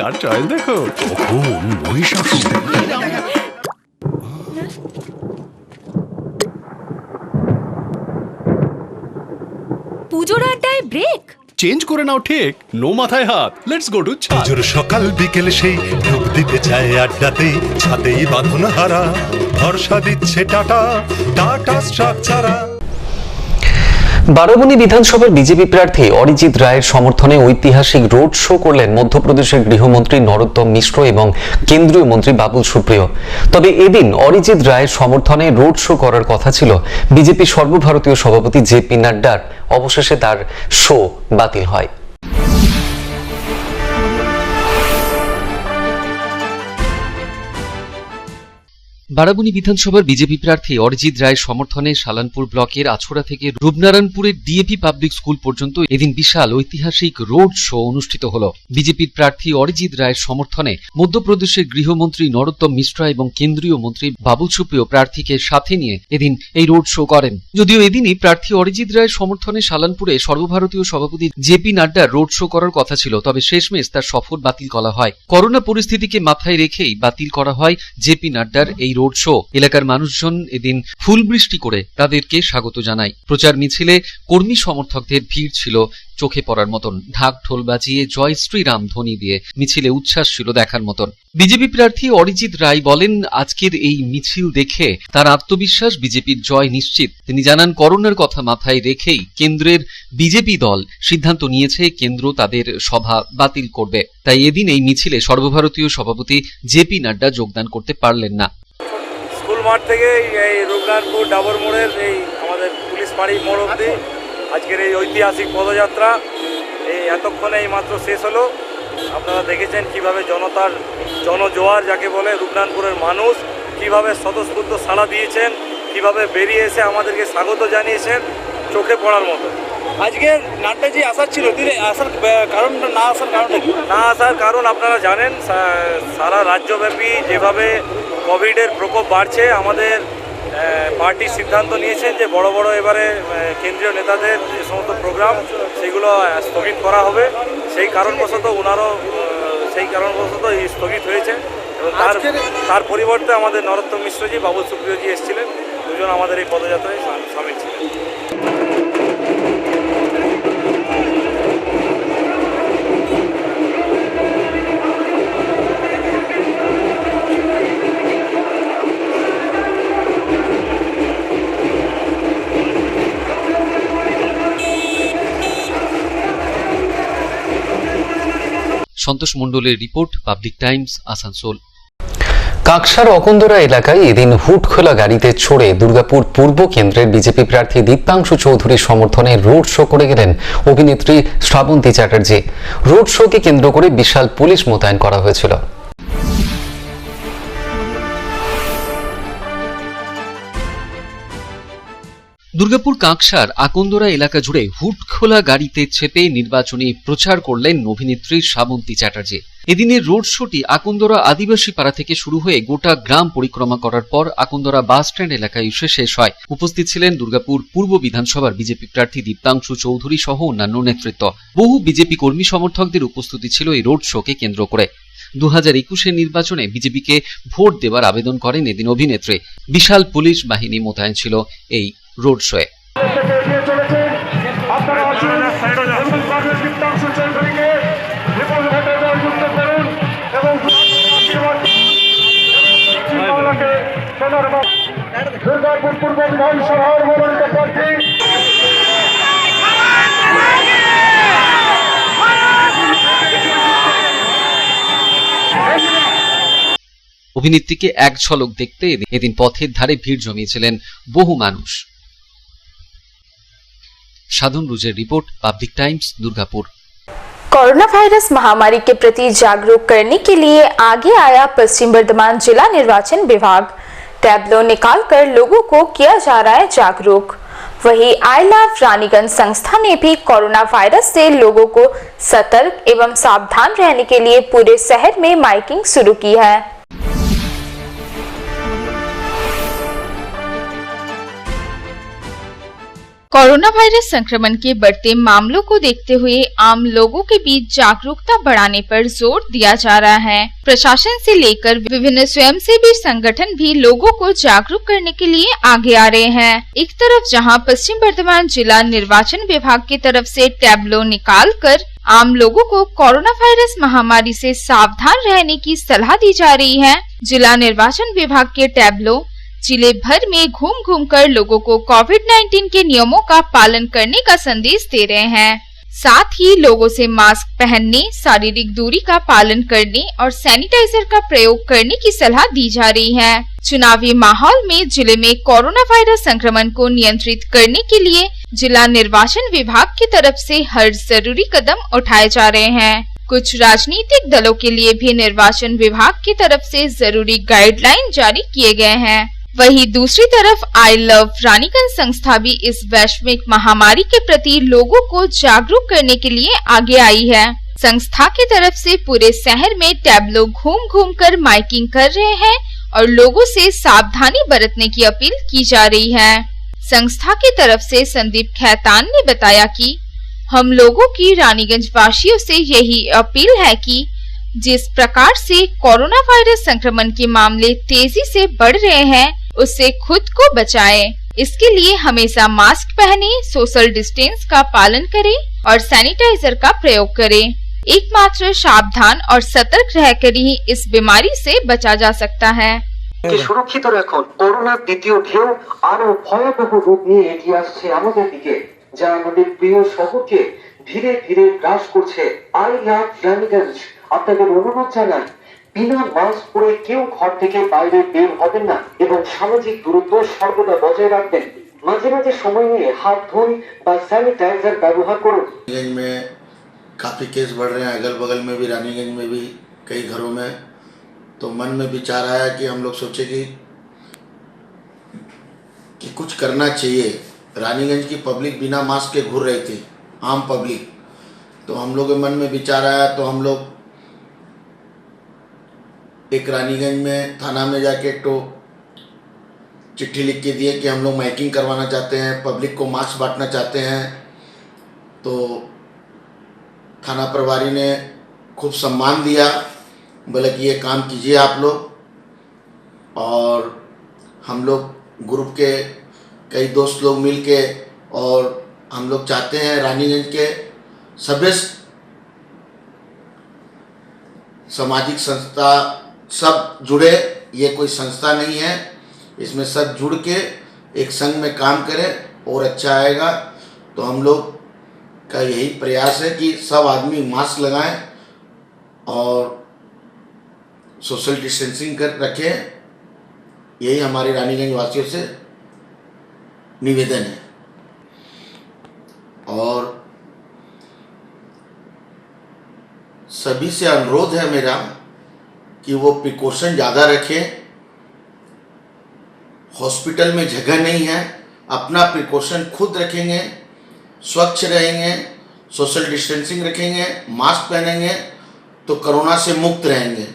কার চয়েস দেখো, কখন মহিষাসুর। পুজোর আড্ডায় ব্রেক চেঞ্জ করে নাও ঠিক, নো মাথায় হাত, লেটস গো টু চা। পুজোর সকাল বিকেল সেই ডুব দিতে চায় আড্ডাতেই, ছাদেই বাঁধন হারা ভরসা দিচ্ছে টাটা, টাটা স্ট্রাকচারা। বারাবণী বিধানসভার বিজেপি প্রার্থী অরিজিৎ রায়ের সমর্থনে ঐতিহাসিক রোড শো করলেন মধ্যপ্রদেশের গৃহমন্ত্রী নরোত্তম মিশ্র এবং কেন্দ্রীয় মন্ত্রী বাবুল সুপ্রিয়। তবে এদিন অরিজিৎ রায়ের সমর্থনে রোড শো করার কথা ছিল বিজেপি সর্বভারতীয় সভাপতি জেপি নাড্ডার। অবশেষে তার শো বাতিল হয়। বারাবণী বিধানসভার বিজেপি প্রার্থী অরিজিৎ রায়ের সমর্থনে সালানপুর ব্লকের আছড়া থেকে রূপনারায়ণপুরের ডিএপি পাবলিক স্কুল পর্যন্ত এদিন বিশাল ঐতিহাসিক রোড শো অনুষ্ঠিত হল। বিজেপির প্রার্থী অরিজিৎ রায়ের সমর্থনে মধ্যপ্রদেশের গৃহমন্ত্রী নরোত্তম মিশ্র এবং কেন্দ্রীয় মন্ত্রী বাবুল সুপ্রিয় প্রার্থীকে সাথে নিয়ে এদিন এই রোড শো করেন। যদিও এদিনই প্রার্থী অরিজিৎ রায়ের সমর্থনে সালানপুরে সর্বভারতীয় সভাপতি জেপি নাড্ডার রোড শো করার কথা ছিল, তবে শেষমেশ তার সফর বাতিল করা হয়। করোনা পরিস্থিতিকে মাথায় রেখেই বাতিল করা হয় জেপি নাড্ডার এই রোড শো। এলাকার মানুষজন এদিন ফুল বৃষ্টি করে তাদেরকে স্বাগত জানায়। প্রচার মিছিলে কর্মী সমর্থকদের ভিড় ছিল চোখে পড়ার মতন। ঢাক ঢোল বাজিয়ে জয় শ্রীরাম ধ্বনি দিয়ে মিছিলে উচ্ছ্বাস ছিল দেখার মতন। বিজেপি প্রার্থী অরিজিৎ রায় বলেন, আজকের এই মিছিল দেখে তার আত্মবিশ্বাস বিজেপির জয় নিশ্চিত। তিনি জানান, করোনার কথা মাথায় রেখেই কেন্দ্রের বিজেপি দল সিদ্ধান্ত নিয়েছে কেন্দ্র তাদের সভা বাতিল করবে। তাই এদিন এই মিছিলে সর্বভারতীয় সভাপতি জেপি নাড্ডা যোগদান করতে পারলেন না। স্কুল মাঠ থেকে এই রূপনারায়ণপুর ডাবর মোড়ের এই আমাদের পুলিশ ফাঁড়ি মোড় অবধি আজকের এই ঐতিহাসিক পদযাত্রা এই এতক্ষণে এই মাত্র শেষ হলো। আপনারা দেখেছেন কিভাবে জনতার জনজোয়ার যাকে বলে রূপনারায়ণপুরের মানুষ কিভাবে স্বতঃস্ফূর্ত সাড়া দিয়েছেন, কিভাবে বেরিয়ে এসে আমাদেরকে স্বাগত জানিয়েছেন, চোখে পড়ার মতো। আজকে নাড্ডাজি আসার ছিল, তিনি আসার কারণ না আসার কারণটা কি? না আসার কারণ আপনারা জানেন, সারা রাজ্যব্যাপী যেভাবে কোভিডের প্রকোপ বাড়ছে, আমাদের পার্টি সিদ্ধান্ত নিয়েছেন যে বড় বড় এবারে কেন্দ্রীয় নেতাদের যে সমস্ত প্রোগ্রাম সেগুলো স্থগিত করা হবে। সেই কারণবশত স্থগিত হয়েছে এবং তার পরিবর্তে আমাদের নরোত্তম মিশ্রজি, বাবুল সুপ্রিয়জি এসেছিলেন, দুজন আমাদের এই পদযাত্রায় সামিল ছিলেন। সন্তোষ মণ্ডলের রিপোর্ট, পাবলিক টাইমস, আসানসোল। কাকসার অকন্দরা এলাকায় এদিন হুটখোলা গাড়িতে চড়ে দুর্গাপুর পূর্ব কেন্দ্রের বিজেপি প্রার্থী দীপ্তাংশু চৌধুরীর সমর্থনে রোড শো করে গেলেন অভিনেত্রী শ্রাবন্তী চ্যাটার্জি। রোড শোকে কেন্দ্র করে বিশাল পুলিশ মোতায়েন করা হয়েছিল। দুর্গাপুর কাকসার আকন্দরা এলাকা জুড়ে হুটখোলা গাড়িতে চেপে নির্বাচনী প্রচার করলেন অভিনেত্রী শ্রাবন্তী চ্যাটার্জি। এদিনের রোড শোটি আকন্দরা আদিবাসী পাড়া থেকে শুরু হয়ে গোটা গ্রাম পরিক্রমা করার পর আকন্দরা বাস স্ট্যান্ড এলাকায় এসে শেষ হয়। উপস্থিত ছিলেন দুর্গাপুর পূর্ব বিধানসভার বিজেপি প্রার্থী দীপ্তাংশু চৌধুরী সহ অন্যান্য নেতৃত্ব। বহু বিজেপি কর্মী সমর্থকদের উপস্থিতি ছিল এই রোড শোকে কেন্দ্র করে। 2021 নির্বাচনে বিজেপিকে ভোট দেওয়ার আবেদন করেন এদিন অভিনেত্রী। বিশাল পুলিশ বাহিনী মোতায়েন ছিল এই রোড শোয়ে। দুর্গাপুর পূর্ব বিধানসভার মনোনীত প্রার্থী অভিনেত্রীকে এক ঝলক দেখতে এদিন পথের ধারে ভিড় জমিয়েছিলেন বহু মানুষ। साधन रुजेर report, public times, Durgapur. Corona virus महामारी के प्रति जागरूक करने के लिए आगे आया पश्चिम बर्धमान जिला निर्वाचन विभाग। टैबलो निकालकर लोगों को किया जा रहा है जागरूक। वहीं आई लव रानीगंज संस्था ने भी कोरोना वायरस से लोगों को सतर्क एवं सावधान रहने के लिए पूरे शहर में माइकिंग शुरू की है। कोरोना वायरस संक्रमण के बढ़ते मामलों को देखते हुए आम लोगों के बीच जागरूकता बढ़ाने पर जोर दिया जा रहा है। प्रशासन से लेकर विभिन्न स्वयंसेवी संगठन भी लोगों को जागरूक करने के लिए आगे आ रहे हैं। एक तरफ जहां पश्चिम बर्धमान जिला निर्वाचन विभाग की तरफ से टैबलो निकालकर आम लोगों को कोरोना वायरस महामारी से सावधान रहने की सलाह दी जा रही है, जिला निर्वाचन विभाग के टैबलो जिले भर में घूम घूम कर लोगों को कोविड-19 के नियमों का पालन करने का संदेश दे रहे हैं। साथ ही लोगों से मास्क पहनने, शारीरिक दूरी का पालन करने और सैनिटाइजर का प्रयोग करने की सलाह दी जा रही है। चुनावी माहौल में जिले में कोरोना वायरस संक्रमण को नियंत्रित करने के लिए जिला निर्वाचन विभाग की तरफ से हर जरूरी कदम उठाए जा रहे हैं। कुछ राजनीतिक दलों के लिए भी निर्वाचन विभाग की तरफ से जरूरी गाइडलाइन जारी किए गए हैं। वहीं दूसरी तरफ आई लव रानीगंज संस्था भी इस वैश्विक महामारी के प्रति लोगों को जागरूक करने के लिए आगे आई है। संस्था की तरफ से पूरे शहर में टैबलो घूम घूम कर माइकिंग कर रहे हैं और लोगों से सावधानी बरतने की अपील की जा रही है। संस्था की तरफ से संदीप खैतान ने बताया कि हम लोगों की रानीगंज वासियों से यही अपील है कि जिस प्रकार से कोरोना वायरस संक्रमण के मामले तेजी से बढ़ रहे हैं, उससे खुद को बचाएं। इसके लिए हमेशा मास्क पहने, सोशल डिस्टेंस का पालन करें और सैनिटाइजर का प्रयोग करें। एकमात्र सावधान और सतर्क रहकर ही इस बीमारी से बचा जा सकता है। সুরক্ষিত রাখুন। করোনার দ্বিতীয় ঢেউ আরো ভয়াবহ রূপ নিয়ে এগিয়ে আসছে আমাদের দিকে, যা আমাদের প্রিয় শহরকে ধীরে ধীরে গ্রাস করছে। আই লাভ রানীগঞ্জ আপনাদের অনুরোধ জানাই, বিনা মাস্ক পরে কেউ ঘর থেকে বাইরে বের হবেন না এবং সামাজিক দূরত্ব সর্বদা বজায় রাখবেন। মাঝে মাঝে সময় নিয়ে হাত ধুন বা স্যানিটাইজার ব্যবহার করুন। रानीगंज में काफ़ी केस बढ़ रहे हैं, अगल बगल में भी, रानीगंज में भी कई घरों में। तो मन में विचार आया कि हम लोग सोचे कि कुछ करना चाहिए। रानीगंज की पब्लिक बिना मास्क के घूर रही थी, आम पब्लिक। तो हम लोग के मन में विचार आया, तो हम लोग एक रानीगंज में थाना में जाके एक तो चिट्ठी लिख के दिए कि हम लोग माइकिंग करवाना चाहते हैं, पब्लिक को मास्क बांटना चाहते हैं। तो थाना प्रभारी ने खूब सम्मान दिया, बोले कि ये काम कीजिए आप लोग। और हम लोग ग्रुप के कई दोस्त लोग मिल के, और हम लोग चाहते हैं रानीगंज के सभी सामाजिक संस्था सब जुड़े। ये कोई संस्था नहीं है, इसमें सब जुड़ के एक संघ में काम करें और अच्छा आएगा। तो हम लोग का यही प्रयास है कि सब आदमी मास्क लगाएं और सोशल डिस्टेंसिंग कर रखें। यही हमारे रानीगंज वासियों से निवेदन है। और सभी से अनुरोध है मेरा कि वो प्रिकॉशन ज़्यादा रखें। हॉस्पिटल में जगह नहीं है, अपना प्रिकॉशन खुद रखेंगे, स्वच्छ रहेंगे, सोशल डिस्टेंसिंग रखेंगे, मास्क पहनेंगे तो कोरोना से मुक्त रहेंगे।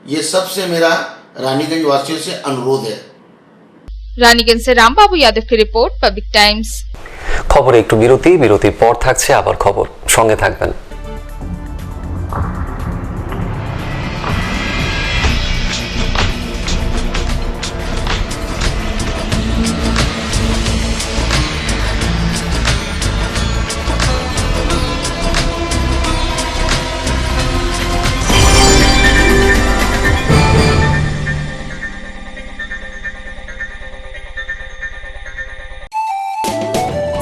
ये सबसे मेरा रानीगंज वासियों से अनुरोध है। রানীগঞ্জ से রামবাবু यादव की रिपोर्ट, पब्लिक टाइम्स। খবরে একটু বিরতির পর থাকছে আবার খবর, সঙ্গে থাকবেন।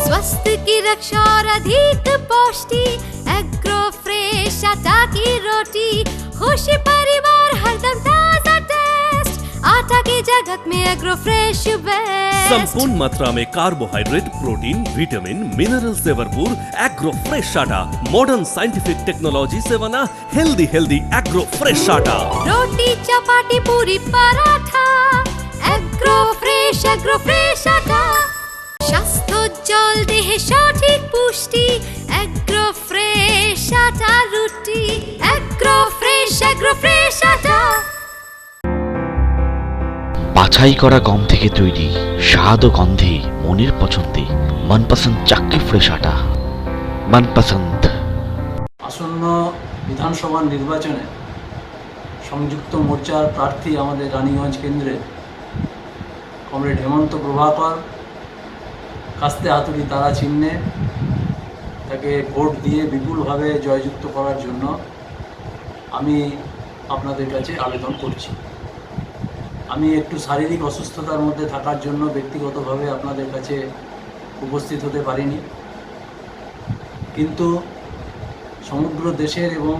स्वास्थ्य की रक्षा और अधिक पौष्टि, एग्रो फ्रेश आटा की रोटी, खुशी परिवार हरदम ताजा टेस्ट, आटा की जगत में एग्रो फ्रेश बेस्ट। संपूर्ण मात्रा में कार्बोहाइड्रेट, प्रोटीन, विटामिन, मिनरल से भरपूर एग्रो फ्रेश आटा, मॉडर्न साइंटिफिक टेक्नोलॉजी से बना हेल्दी एग्रो फ्रेश आटा। रोटी चपाटी पूरी पराठा, एग्रो फ्रेश आटा। স্বাস্থ্যোজ্জ্বল দেহে সঠিক পুষ্টি, এগ্রো ফ্রেশ আটা রুটি, এগ্রো ফ্রেশ আটা। বাছাই করা গম থেকে তৈরি, স্বাদ ও গন্ধে মনের পছন্দে मनपसंद चाकरी फ्रेश आटा मनपसंद। আসন্ন বিধানসভা নির্বাচনে সংযুক্ত মোর্চার প্রার্থী আমাদের রানীগঞ্জ কেন্দ্রে কমরেড হেমন্ত প্রভাকর কাস্তে হাতুড়ি তারা চিহ্নে তাকে ভোট দিয়ে বিপুলভাবে জয়যুক্ত করার জন্য আমি আপনাদের কাছে আবেদন করছি। আমি একটু শারীরিক অসুস্থতার মধ্যে থাকার জন্য ব্যক্তিগতভাবে আপনাদের কাছে উপস্থিত হতে পারিনি, কিন্তু সমগ্র দেশের এবং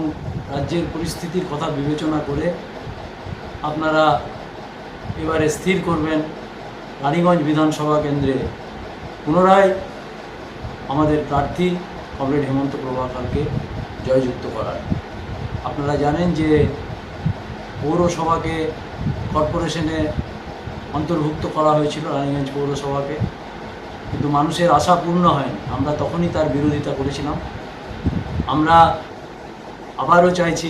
রাজ্যের পরিস্থিতির কথা বিবেচনা করে আপনারা এবারে স্থির করবেন রানীগঞ্জ বিধানসভা কেন্দ্রে পুনরায় আমাদের প্রার্থী কমরেড হেমন্ত প্রভাকরকে জয়যুক্ত করার। আপনারা জানেন যে পৌরসভাকে কর্পোরেশনে অন্তর্ভুক্ত করা হয়েছিল রানীগঞ্জ পৌরসভাকে, কিন্তু মানুষের আশা পূর্ণ হয়নি। আমরা তখনই তার বিরোধিতা করেছিলাম। আমরা আবারও চাইছি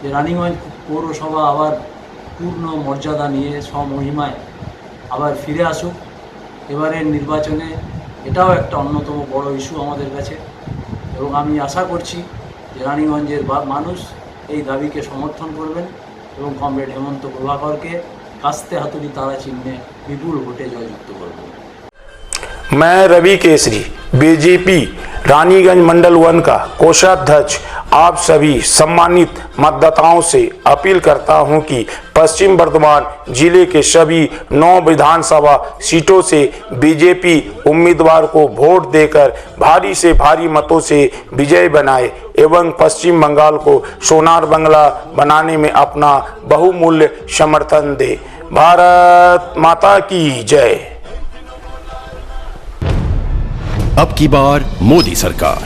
যে রানীগঞ্জ পৌরসভা আবার পূর্ণ মর্যাদা নিয়ে স্বমহিমায় আবার ফিরে আসুক। এবারের নির্বাচনে এটাও একটা অন্যতম বড় ইস্যু আমাদের কাছে, এবং আমি আশা করছি যে রানীগঞ্জের মানুষ এই দাবিকে সমর্থন করবেন এবং কমরেড হেমন্ত প্রভাকরকে কাস্তে হাতুড়ি তারা চিহ্নে विपुल ভোটে জয়যুক্ত করবেন। मैं रवि केसरी बीजेपी रानीगंज मंडल 1 का कोषाध्यक्ष आप सभी सम्मानित मतदाताओं से अपील करता हूं कि पश्चिम बर्धमान जिले के सभी 9 विधानसभा सीटों से बीजेपी उम्मीदवार को वोट देकर भारी से भारी मतों से विजय बनाए एवं पश्चिम बंगाल को सोनार बंगला बनाने में अपना बहुमूल्य समर्थन दे। भारत माता की जय। अब की बार मोदी सरकार।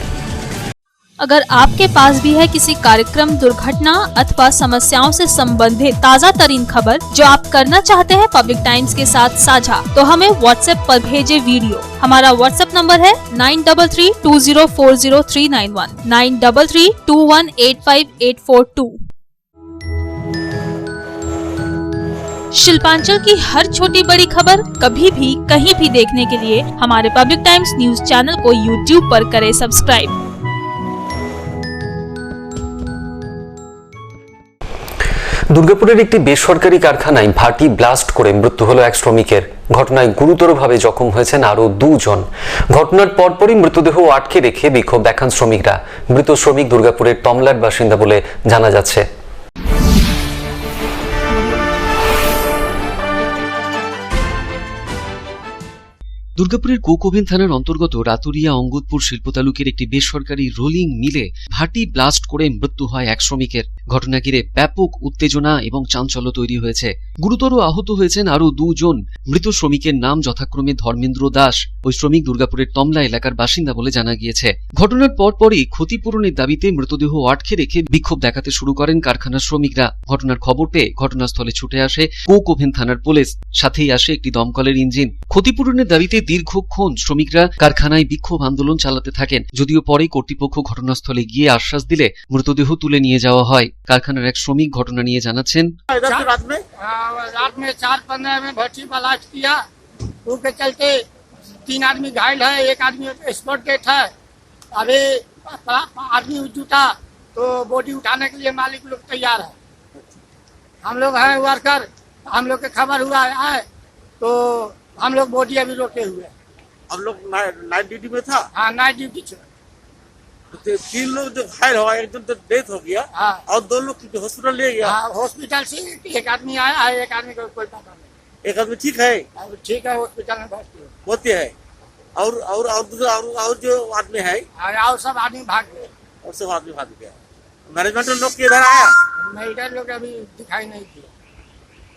अगर आपके पास भी है किसी कार्यक्रम, दुर्घटना अथवा समस्याओं से संबंधित ताज़ा तरीन खबर जो आप करना चाहते हैं पब्लिक टाइम्स के साथ साझा, तो हमें व्हाट्सएप पर भेजे वीडियो। हमारा व्हाट्सएप नंबर है 9332040391 9332185842। शिल्पांचल की हर छोटी बड़ी खबर कभी भी कहीं भी देखने के लिए हमारे पब्लिक टाइम्स न्यूज चैनल को यूट्यूब पर करें सब्सक्राइब। দুর্গাপুরের একটি বেসরকারি কারখানায় ভাটি ব্লাস্ট করে মৃত্যু হলো এক শ্রমিকের। ঘটনায় গুরুতরভাবে জখম হয়েছেন আরো 2 জন। ঘটনার পরপরই মৃতদেহ আটকে রেখে বিক্ষোভ দেখান শ্রমিকরা। মৃত শ্রমিক দুর্গাপুরের তমলার বাসিন্দা বলে জানা যাচ্ছে। দুর্গাপুরের কোকোভেন থানার অন্তর্গত রাতুরিয়া অঙ্গদপুর শিল্প তালুকের একটি বেসরকারি রোলিং মিলে ভাটি ব্লাস্ট করে মৃত্যু হয় এক শ্রমিকের। ঘটনা ঘিরে ব্যাপক উত্তেজনা এবং চাঞ্চল্য তৈরি হয়েছে। গুরুতর আহত হয়েছেন আরো 2 জন। মৃত শ্রমিকের নাম যথাক্রমে ধর্মেন্দ্র দাস। ওই শ্রমিক দুর্গাপুরের তমলা এলাকার বাসিন্দা বলে জানা গিয়েছে। ঘটনার পরপরই ক্ষতিপূরণের দাবিতে মৃতদেহ আটকে রেখে বিক্ষোভ দেখাতে শুরু করেন কারখানার শ্রমিকরা। ঘটনার খবর পেয়ে ঘটনাস্থলে ছুটে আসে কোকোভেন থানার পুলিশ, সাথেই আসে একটি দমকলের ইঞ্জিন। ক্ষতিপূরণের দাবিতে দীর্ঘক্ষণ শ্রমিকরা কারখানায় বিক্ষোভ আন্দোলন চালাতে থাকেন, যদিও পরে কর্তৃপক্ষ ঘটনাস্থলে গিয়ে আশ্বাস দিলে মৃতদেহ তুলে নিয়ে যাওয়া হয়। কারখানার এক শ্রমিক ঘটনা নিয়ে জানাচ্ছেন, रात में 4:15 में भट्टी ब्लास्ट किया, उसके चलते 3 आदमी घायल है, 1 आदमी स्पॉट डेथ है। अभी आदमी जुटा तो बॉडी उठाने के लिए मालिक लोग तैयार है। हम लोग हैं वर्कर, हम लोग के खबर हुआ है तो हम लोग बॉडी अभी रोके हुए। हम लोग नाइट ड्यूटी में था। हाँ, नाइट ड्यूटी था। 3 लोग जो घायल हुआ, एक तो डेथ हो गया। हाँ। और 2 लोग हॉस्पिटल ले गया। हाँ, हॉस्पिटल से 1 आदमी आया है, 1 आदमी को कोई पता नहीं। एक आदमी ठीक है। ठीक है, हॉस्पिटल में भर्ती होते है। और जो आदमी है और सब आदमी भाग गए। और सब आदमी भाग गया। मैनेजमेंट लोग इधर आया, इधर लोग अभी दिखाई नहीं दिया।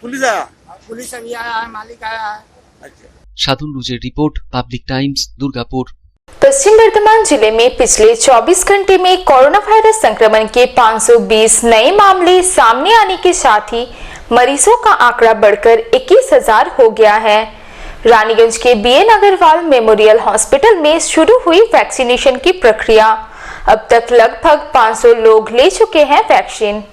पुलिस आया, पुलिस अभी आया है, मालिक आया है। अच्छा। साधुन लुजेर रिपोर्ट, पब्लिक टाइम्स, दुर्गापुर। पश्चिम बर्धमान जिले में पिछले 24 घंटे में कोरोना वायरस संक्रमण के 520 नए मामले सामने आने के साथ ही मरीजों का आंकड़ा बढ़कर 21,000 हो गया है। रानीगंज के BN अग्रवाल मेमोरियल हॉस्पिटल में शुरू हुई वैक्सीनेशन की प्रक्रिया। अब तक लगभग 500 लोग ले चुके हैं वैक्सीन।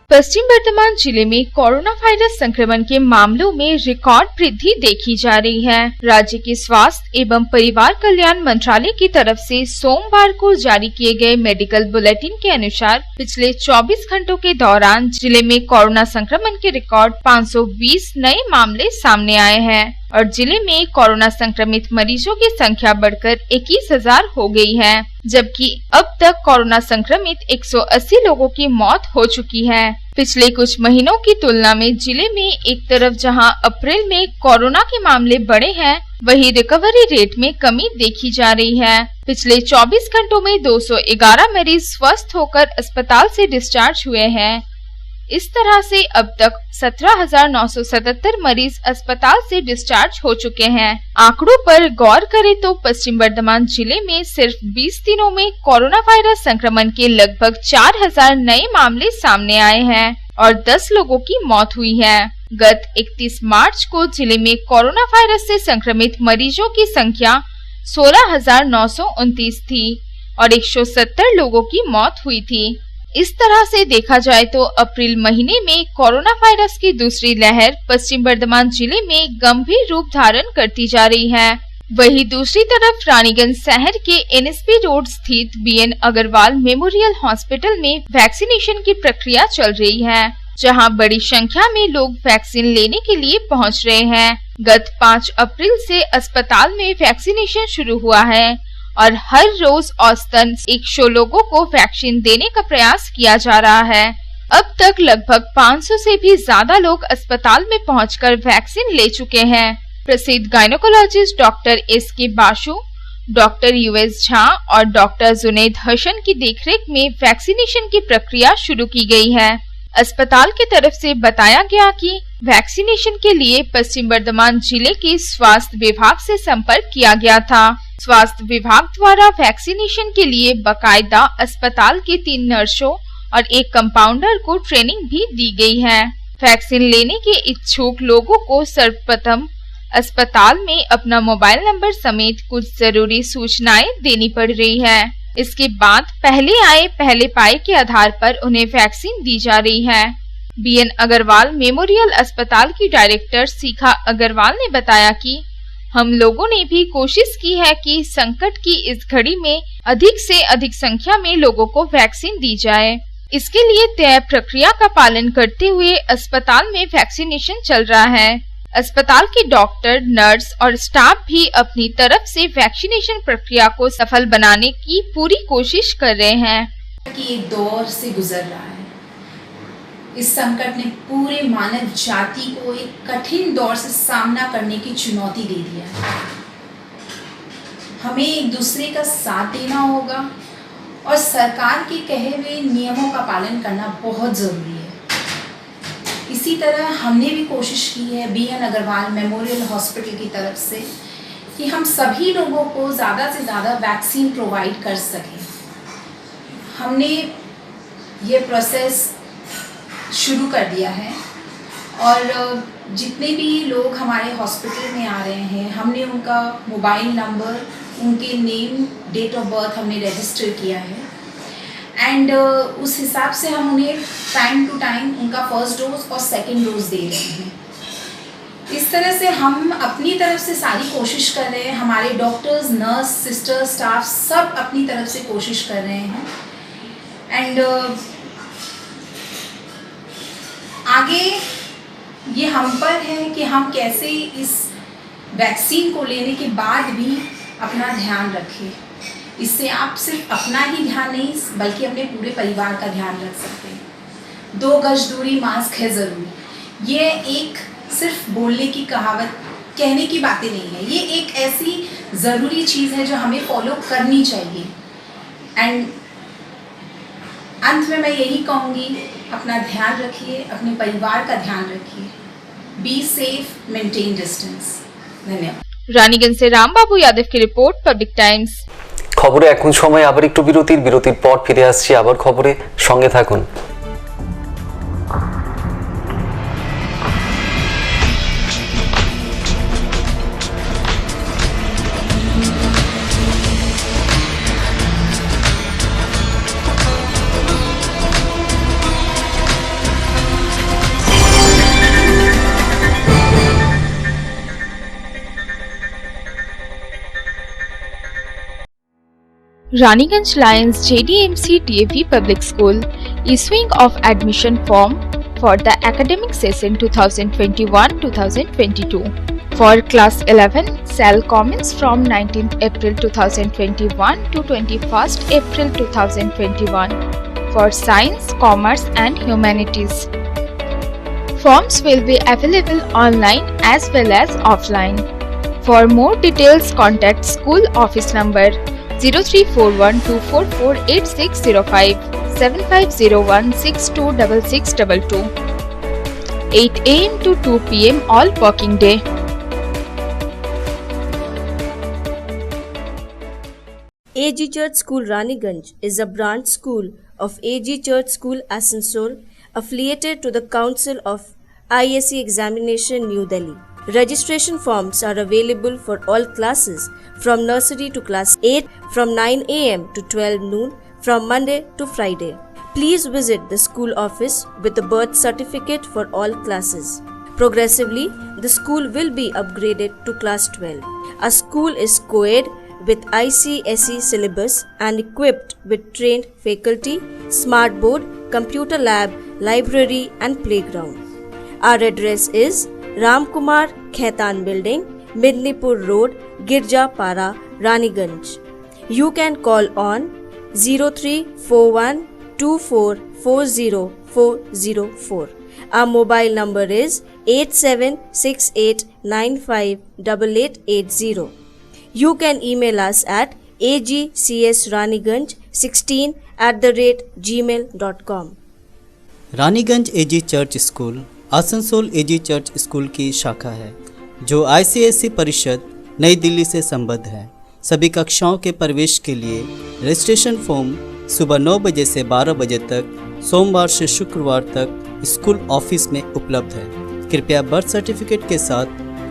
पश्चिम बर्धमान जिले में कोरोना वायरस संक्रमण के मामलों में रिकॉर्ड वृद्धि देखी जा रही है। राज्य के स्वास्थ्य एवं परिवार कल्याण मंत्रालय की तरफ से सोमवार को जारी किए गए मेडिकल बुलेटिन के अनुसार पिछले 24 घंटों के दौरान जिले में कोरोना संक्रमण के रिकॉर्ड 520 नए मामले सामने आए हैं और जिले में कोरोना संक्रमित मरीजों की संख्या बढ़कर 21,000 हो गई है, जबकि अब तक कोरोना संक्रमित 180 लोगों की मौत हो चुकी है। पिछले कुछ महीनों की तुलना में जिले में एक तरफ जहां अप्रैल में कोरोना के मामले बढ़े हैं, वहीं रिकवरी रेट में कमी देखी जा रही है। पिछले 24 घंटों में 211 मरीज स्वस्थ होकर अस्पताल से डिस्चार्ज हुए हैं। इस तरह से अब तक 17,977 मरीज अस्पताल से डिस्चार्ज हो चुके हैं। आंकड़ों पर गौर करें तो पश्चिम बर्धमान जिले में सिर्फ 20 दिनों में कोरोना वायरस संक्रमण के लगभग 4,000 नए मामले सामने आए हैं और 10 लोगों की मौत हुई है। गत 31 मार्च को जिले में कोरोना वायरस से संक्रमित मरीजों की संख्या 16,929 थी और 170 लोगों की मौत हुई थी। इस तरह से देखा जाए तो अप्रैल महीने में कोरोना वायरस की दूसरी लहर पश्चिम बर्धमान जिले में गंभीर रूप धारण करती जा रही है। वहीं दूसरी तरफ रानीगंज शहर के NSP रोड स्थित BN अग्रवाल मेमोरियल हॉस्पिटल में वैक्सीनेशन की प्रक्रिया चल रही है, जहां बड़ी संख्या में लोग वैक्सीन लेने के लिए पहुंच रहे हैं। गत 5 अप्रैल से अस्पताल में वैक्सीनेशन शुरू हुआ है और हर रोज औसतन 100 लोगों को वैक्सीन देने का प्रयास किया जा रहा है। अब तक लगभग 500 से भी ज्यादा लोग अस्पताल में पहुंचकर वैक्सीन ले चुके हैं। प्रसिद्ध gynaecologist doctor SK Basu, doctor US Jha और डॉक्टर जुनैद हसन की देखरेख में वैक्सीनेशन की प्रक्रिया शुरू की गई है। अस्पताल की तरफ से बताया गया कि वैक्सीनेशन के लिए पश्चिम बर्धमान जिले के स्वास्थ्य विभाग से संपर्क किया गया था। स्वास्थ्य विभाग द्वारा वैक्सीनेशन के लिए बकायदा अस्पताल के 3 नर्सों और 1 कंपाउंडर को ट्रेनिंग भी दी गई है। वैक्सीन लेने के इच्छुक लोगों को सर्वप्रथम अस्पताल में अपना मोबाइल नंबर समेत कुछ जरूरी सूचनाएं देनी पड़ रही है। इसके बाद पहले आए पहले पाए के आधार पर उन्हें वैक्सीन दी जा रही है। BN अग्रवाल मेमोरियल अस्पताल की डायरेक्टर शिखा अग्रवाल ने बताया कि हम लोगों ने भी कोशिश की है कि संकट की इस घड़ी में अधिक से अधिक संख्या में लोगों को वैक्सीन दी जाए। इसके लिए तय प्रक्रिया का पालन करते हुए अस्पताल में वैक्सीनेशन चल रहा है। अस्पताल के डॉक्टर, नर्स और स्टाफ भी अपनी तरफ से वैक्सीनेशन प्रक्रिया को सफल बनाने की पूरी कोशिश कर रहे हैं। कि एक दौर से गुजर रहा है, इस संकट ने पूरे मानव जाति को एक कठिन दौर से सामना करने की चुनौती दे दिया है। हमें एक दूसरे का साथ देना होगा और सरकार के कहे हुए नियमों का पालन करना बहुत ज़रूरी है। इसी तरह हमने भी कोशिश की है BN अग्रवाल मेमोरियल हॉस्पिटल की तरफ से कि हम सभी लोगों को ज़्यादा से ज़्यादा वैक्सीन प्रोवाइड कर सकें। हमने ये प्रोसेस शुरू कर दिया है और जितने भी लोग हमारे हॉस्पिटल में आ रहे हैं, हमने उनका मोबाइल नंबर, उनके नेम, डेट ऑफ बर्थ हमने रजिस्टर किया है एंड उस हिसाब से हम उन्हें टाइम टू टाइम उनका फर्स्ट डोज और सेकंड डोज दे रहे हैं। इस तरह से हम अपनी तरफ से सारी कोशिश कर रहे हैं। हमारे डॉक्टर्स, नर्स, सिस्टर, स्टाफ सब अपनी तरफ से कोशिश कर रहे हैं एंड आगे ये हम पर है कि हम कैसे इस वैक्सीन को लेने के बाद भी अपना ध्यान रखें। इससे आप सिर्फ अपना ही ध्यान नहीं बल्कि अपने पूरे परिवार का ध्यान रख सकते हैं। 2 गज दूरी, मास्क है ज़रूरी। ये एक सिर्फ बोलने की कहावत, कहने की बातें नहीं है। ये एक ऐसी ज़रूरी चीज़ है जो हमें फॉलो करनी चाहिए। एंड अंत में मैं यही कहूँगी, अपना ध्यान रखिए, अपने परिवार का ध्यान रखिए। Be safe, maintain distance. धन्यवाद। रानीगंज से रामबाबू यादव की रिपोर्ट, पब्लिक टाइम्स। খবরে এখন সময় আবার একটু বিরতির পর ফিরে আসছি আবার খবরে, সঙ্গে থাকুন। Raniganj Lions JDMC TAV Public School issuing of admission form for the academic session 2021-2022. For class 11, shall commence from 19th April 2021 to 21st April 2021 for science, commerce and humanities. Forms will be available online as well as offline. For more details, contact school office number 0341244865 7501626622. 8 AM to 2 PM all working day. AG Church School Raniganj is a branch school of AG Church School Asansol, affiliated to the Council of ISC Examination New Delhi. Registration forms are available for all classes from nursery to class 8 from 9 AM to 12 noon from Monday to Friday. Please visit the school office with the birth certificate for all classes. Progressively, the school will be upgraded to class 12. Our school is co-ed with ICSE syllabus and equipped with trained faculty, smart board, computer lab, library and playground. Our address is Ramkumar Khaitan Building, Midnipur Road, Girjapara, Raniganj. You can call on 0341244004. Our mobile number is 8768958880. You can email us at agcsraniganj16@gmail.com. Raniganj AG church school Asansol AG church school की शाखा है जो ICSE परिषद नई दिल्ली से संबद्ध है। सभी कक्षाओं के प्रवेश के लिए रजिस्ट्रेशन फॉर्म सुबह 9 बजे से 12 बजे तक सोमवार से शुक्रवार तक स्कूल ऑफिस में उपलब्ध है। कृपया बर्थ सर्टिफिकेट के साथ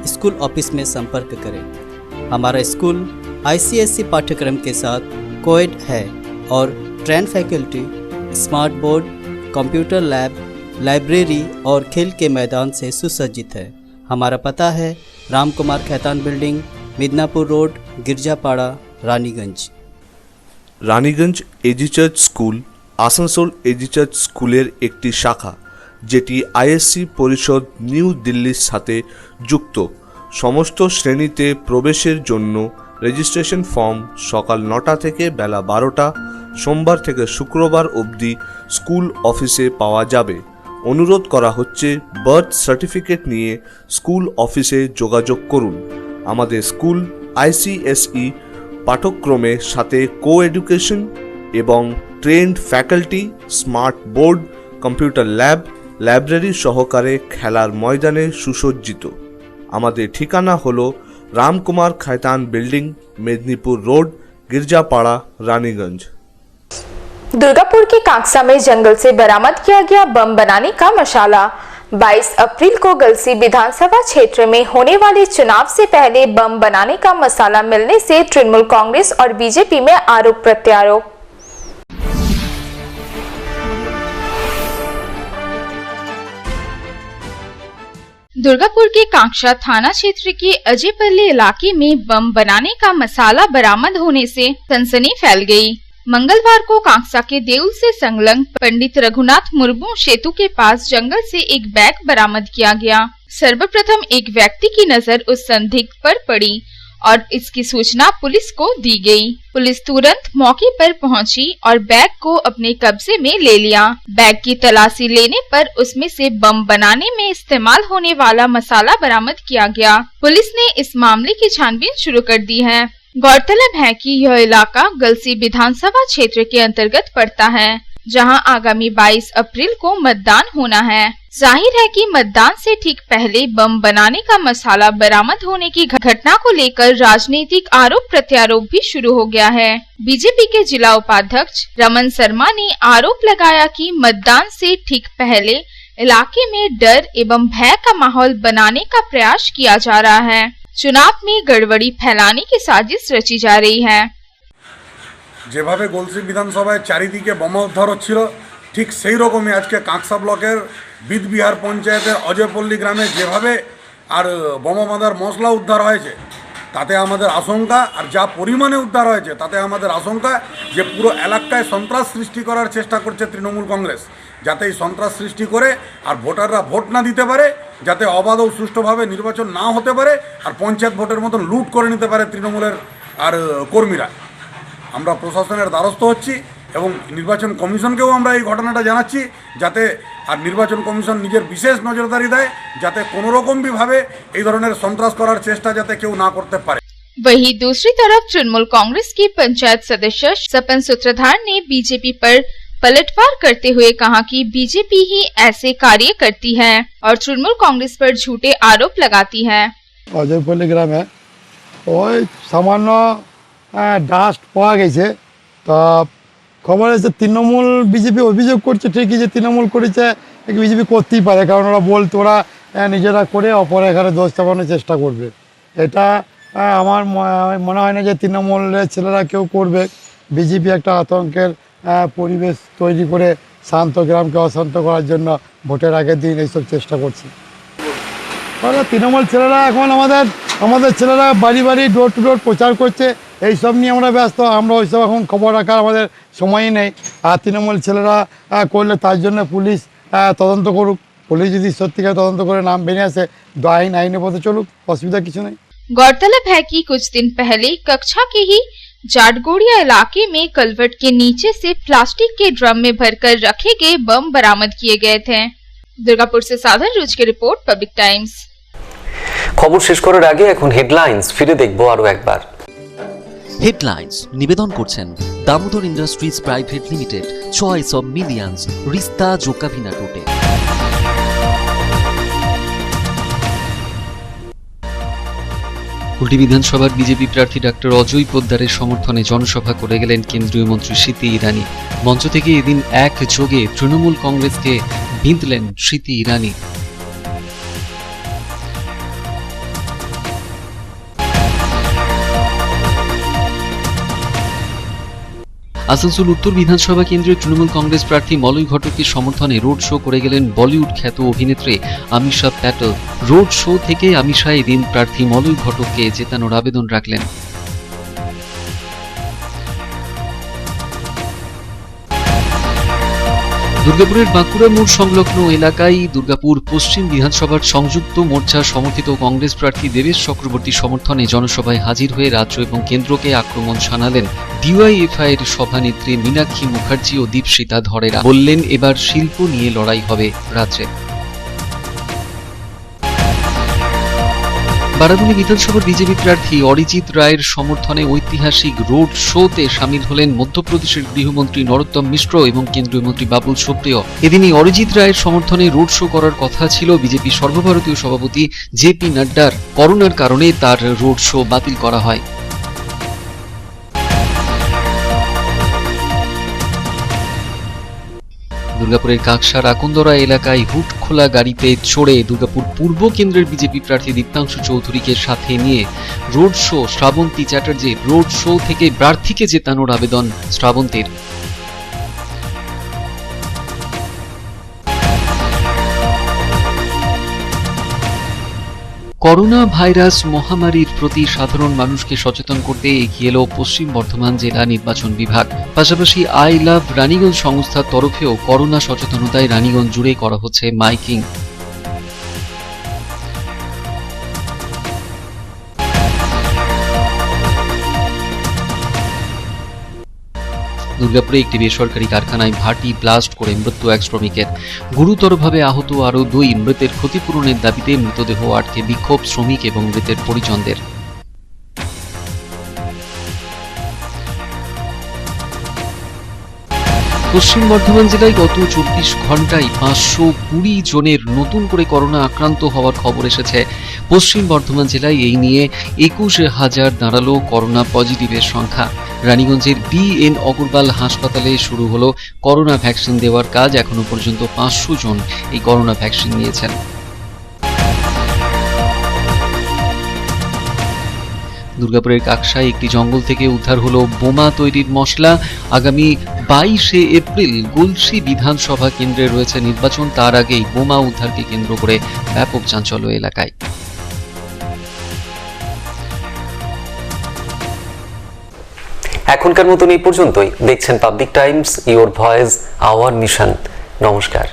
स्कूल ऑफिस में संपर्क करें। हमारा स्कूल ICSE पाठ्यक्रम के साथ कोएड है और train faculty, smart board, computer lab, library और खेल के मैदान से सुसज्जित है। हमारा पता है Ramkumar Khaitan building, Midnapur road, Girjapara, Raniganj. Raniganj AG church school Asansol AG church স্কুলের একটি শাখা যেটি ISC পরিষদ নিউ দিল্লির সাথে যুক্ত। সমস্ত শ্রেণীতে প্রবেশের জন্য রেজিস্ট্রেশন ফর্ম সকাল 9টা থেকে বেলা 12টা সোমবার থেকে শুক্রবার অবধি স্কুল অফিসে পাওয়া যাবে। অনুরোধ করা হচ্ছে বার্থ সার্টিফিকেট নিয়ে স্কুল অফিসে যোগাযোগ করুন। আমাদের স্কুল ICSE পাঠ্যক্রমের সাথে কো-এডুকেশন এবং trend faculty, smart board, computer lab, library সহকারে খেলার ময়দানে সুসজ্জিত। আমাদের ঠিকানা হলো रामकुमार खैतान बिल्डिंग, मेदिनीपुर रोड, गिरजापाड़ा, रानीगंज। दुर्गापुर के कांकसा में जंगल से बरामद किया गया बम बनाने का मसाला। 22 अप्रैल को गलसी विधानसभा क्षेत्र में होने वाले चुनाव से पहले बम बनाने का मसाला मिलने से तृणमूल कांग्रेस और बीजेपी में आरोप प्रत्यारोप। दुर्गापुर के कांकसा थाना क्षेत्र के अजयपल्ली इलाके में बम बनाने का मसाला बरामद होने से सनसनी फैल गई। मंगलवार को कांकसा के देउल से संलग्न पंडित रघुनाथ मुर्मू सेतु के पास जंगल से एक बैग बरामद किया गया। सर्वप्रथम एक व्यक्ति की नजर उस संदिग्ध पर पड़ी और इसकी सूचना पुलिस को दी गई। पुलिस तुरंत मौके पर पहुंची और बैग को अपने कब्जे में ले लिया। बैग की तलाशी लेने पर उसमें से बम बनाने में इस्तेमाल होने वाला मसाला बरामद किया गया। पुलिस ने इस मामले की छानबीन शुरू कर दी है। गौरतलब है कि यह इलाका गलसी विधानसभा क्षेत्र के अंतर्गत पड़ता है, जहां आगामी 22 अप्रैल को मतदान होना है। जाहिर है कि मतदान से ठीक पहले बम बनाने का मसाला बरामद होने की घटना को लेकर राजनीतिक आरोप प्रत्यारोप भी शुरू हो गया है। बीजेपी के जिला उपाध्यक्ष रमन शर्मा ने आरोप लगाया कि मतदान से ठीक पहले इलाके में डर एवं भय का माहौल बनाने का प्रयास किया जा रहा है। चुनाव में गड़बड़ी फैलाने की साजिश रची जा रही है। যেভাবে গলসি বিধানসভায় চারিদিকে বোমা উদ্ধার হচ্ছিল, ঠিক সেই রকমই আজকে কাঁকসা ব্লকের বিদবিহার পঞ্চায়েতের অজয়পল্লী গ্রামে যেভাবে আর বোমা বাঁধার মশলা উদ্ধার হয়েছে, তাতে আমাদের আশঙ্কা, আর যা পরিমাণে উদ্ধার হয়েছে তাতে আমাদের আশঙ্কা যে পুরো এলাকায় সন্ত্রাস সৃষ্টি করার চেষ্টা করছে তৃণমূল কংগ্রেস, যাতে এই সন্ত্রাস সৃষ্টি করে আর ভোটাররা ভোট না দিতে পারে, যাতে অবাধ ও সুষ্ঠুভাবে নির্বাচন না হতে পারে, আর পঞ্চায়েত ভোটের মতন লুট করে নিতে পারে তৃণমূলের আর কর্মীরা। আমরা প্রশাসনের দ্বারস্থ হচ্ছি এবং নির্বাচন কমিশনকেও আমরা এই ঘটনাটা জানাচ্ছি, যাতে আর নির্বাচন কমিশন নিজের বিশেষ নজরদারি দেয়, যাতে কোনোরকমভাবে এই ধরনের সন্ত্রাস করার চেষ্টা যাতে কেউ না করতে পারে। वहीं दूसरी तरफ तृणमूल कांग्रेस की पंचायत सदस्य सपन सूत्रधार ने बीजेपी पर पलटवार करते हुए कहा कि बीजेपी ही ऐसे कार्य करती है और तृणमूल कांग्रेस पर झूठे आरोप लगाती है। অজয়পল্লী গ্রামে ওই সামান্য ডাস্ট পাওয়া গেছে, তা খবর আছে তৃণমূল বিজেপি অভিযোগ করছে ঠিকই যে তৃণমূল করেছে, বিজেপি করতেই পারে, কারণ ওরা বলতো ওরা নিজেরা করে অপর এখানে দোষ চাপানোর চেষ্টা করবে। এটা আমার মনে হয় না যে তৃণমূলের ছেলেরা কেউ করবে। বিজেপি একটা আতঙ্কের পরিবেশ তৈরি করে শান্ত গ্রামকে অশান্ত করার জন্য ভোটের আগের দিন এইসব চেষ্টা করছে। তৃণমূল ছেলেরা এখন আমাদের ছেলেরা বাড়ি বাড়ি ডোর টু ডোর প্রচার করছে, এইসব নিয়ে আমরা ব্যস্ত। আমরা ওইসব এখন খবর রাখার আমাদের সময়ই নেই। আর তৃণমূল ছেলেরা করলে তার জন্য পুলিশ তদন্ত করুক, পুলিশ যদি সত্যিকার তদন্ত করে নাম বেরিয়ে আসে আইনের পথে চলুক, অসুবিধা কিছু নেই। गौरतलब है कि कुछ दिन पहले कक्षा के ही जाटगोड़िया इलाके में कलवट के नीचे से प्लास्टिक के ड्रम में भरकर रखे गए बम बरामद किए गए थे। दुर्गापुर से साधन रोज की रिपोर्ट, पब्लिक टाइम्स। খবর শেষ করার আগে এখন হেডলাইন্স ফিরে দেখবো আরো একবার। হেডলাইন্স নিবেদন করছেন Damodar industries private limited, choice of millions, রিস্তা জোকাভিনা টোটে। কুলটি বিধানসভার বিজেপি প্রার্থী ডাক্তার অজয় পোদ্দারের সমর্থনে জনসভা করে গেলেন কেন্দ্রীয় মন্ত্রী স্মৃতি ইরানি। মঞ্চ থেকে এদিন একযোগে তৃণমূল কংগ্রেসকে বিঁধলেন স্মৃতি ইরানি। আসানসোল উত্তর বিধানসভা কেন্দ্রের তৃণমূল কংগ্রেস প্রার্থী মলয় ঘটকের সমর্থনে রোড শো করে গেলেন বলিউড খ্যাত অভিনেত্রী আমিশা প্যাটেল। রোড শো থেকে আমিশা এদিন প্রার্থী মলয় ঘটককে জেতানোর আবেদন রাখলেন। দুর্গাপুরের বাঁকুড়া মোড় সংলগ্ন এলাকায় দুর্গাপুর পশ্চিম বিধানসভার সংযুক্ত মোর্চা সমর্থিত কংগ্রেস প্রার্থী দেবেশ চক্রবর্তীর সমর্থনে জনসভায় হাজির হয়ে রাজ্য এবং কেন্দ্রকে আক্রমণ শানালেন ডিওয়াইএফআই এর সভানেত্রী মীনাক্ষী মুখার্জি ও দীপশিতা ধরেরা। বললেন এবার শিল্প নিয়ে লড়াই হবে রাজ্যে। বারাবণী বিধানসভার বিজেপি প্রার্থী অরিজিৎ রায়ের সমর্থনে ঐতিহাসিক রোড শোতে সামিল হলেন মধ্যপ্রদেশের গৃহমন্ত্রী নরোত্তম মিশ্র এবং কেন্দ্রীয় মন্ত্রী বাবুল সুপ্রিয়। এদিনই অরিজিৎ রায়ের সমর্থনে রোড শো করার কথা ছিল বিজেপি সর্বভারতীয় সভাপতি জেপি নাড্ডার। করোনার কারণে তার রোড শো বাতিল করা হয়। দুর্গাপুরের কাকসার আকন্দরা এলাকায় হুট খোলা গাড়িতে চড়ে দুর্গাপুর পূর্ব কেন্দ্রের বিজেপি প্রার্থী দীপ্তাংশু চৌধুরীকে সাথে নিয়ে road show Srabanti Chatterjee. Road show থেকে প্রার্থীকে জেতানোর আবেদন শ্রাবন্তীর। করোনা ভাইরাস মহামারীর প্রতি সাধারণ মানুষকে সচেতন করতে এগিয়ে এলো পশ্চিম বর্ধমান জেলা নির্বাচন বিভাগ। পাশাপাশি আই লাভ রানীগঞ্জ সংস্থার তরফেও করোনা সচেতনতায় রানীগঞ্জ জুড়ে করা হচ্ছে মাইকিং। দুর্গাপুরে একটি বেসরকারি কারখানায় ভাটি ব্লাস্ট করে মৃত্যু এক শ্রমিকের। গুরুতরভাবে আহত আরও 2। মৃতের ক্ষতিপূরণের দাবিতে মৃতদেহ আটকে বিক্ষোভ শ্রমিক এবং মৃতের পরিজনদের। পশ্চিম বর্ধমান জেলায় গত 24 ঘন্টায় 520 জনের নতুন করে করোনা আক্রান্ত হওয়ার খবর এসেছে। পশ্চিম বর্ধমান জেলায় এই নিয়ে 21,000 দাঁড়ালো করোনা পজিটিভের সংখ্যা। রানীগঞ্জের BN অগ্রবাল হাসপাতালে শুরু হলো করোনা ভ্যাকসিন দেওয়ার কাজ। এখনো পর্যন্ত 500 জন এই করোনা ভ্যাকসিন নিয়েছেন। দুর্গাপুরের কাকসায় একটি জঙ্গল থেকে উদ্ধার হলো বোমা তৈরির মশলা। আগামী 22শে এপ্রিল গলসি বিধানসভা কেন্দ্রে রয়েছে নির্বাচন। তার আগেই বোমা উদ্ধারকে কেন্দ্র করে ব্যাপক চাঞ্চল্য এলাকায়। এখনকার মতন এই পর্যন্তই। দেখছেন public Times, your voice hour mission. নমস্কার।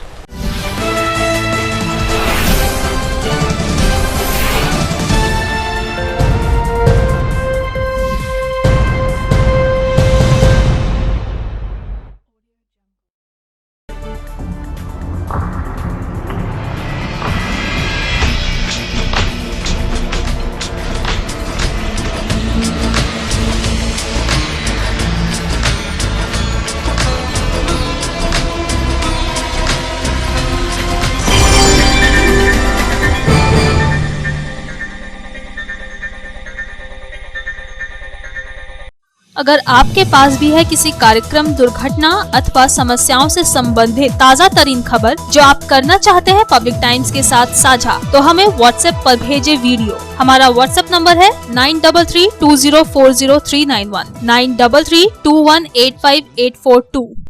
अगर आपके पास भी है किसी कार्यक्रम, दुर्घटना अथवा समस्याओं से संबंधित ताज़ा तरीन खबर जो आप करना चाहते हैं पब्लिक टाइम्स के साथ साझा, तो हमें व्हाट्सएप पर भेजे वीडियो। हमारा व्हाट्सएप नंबर है 9332040391 9332185842।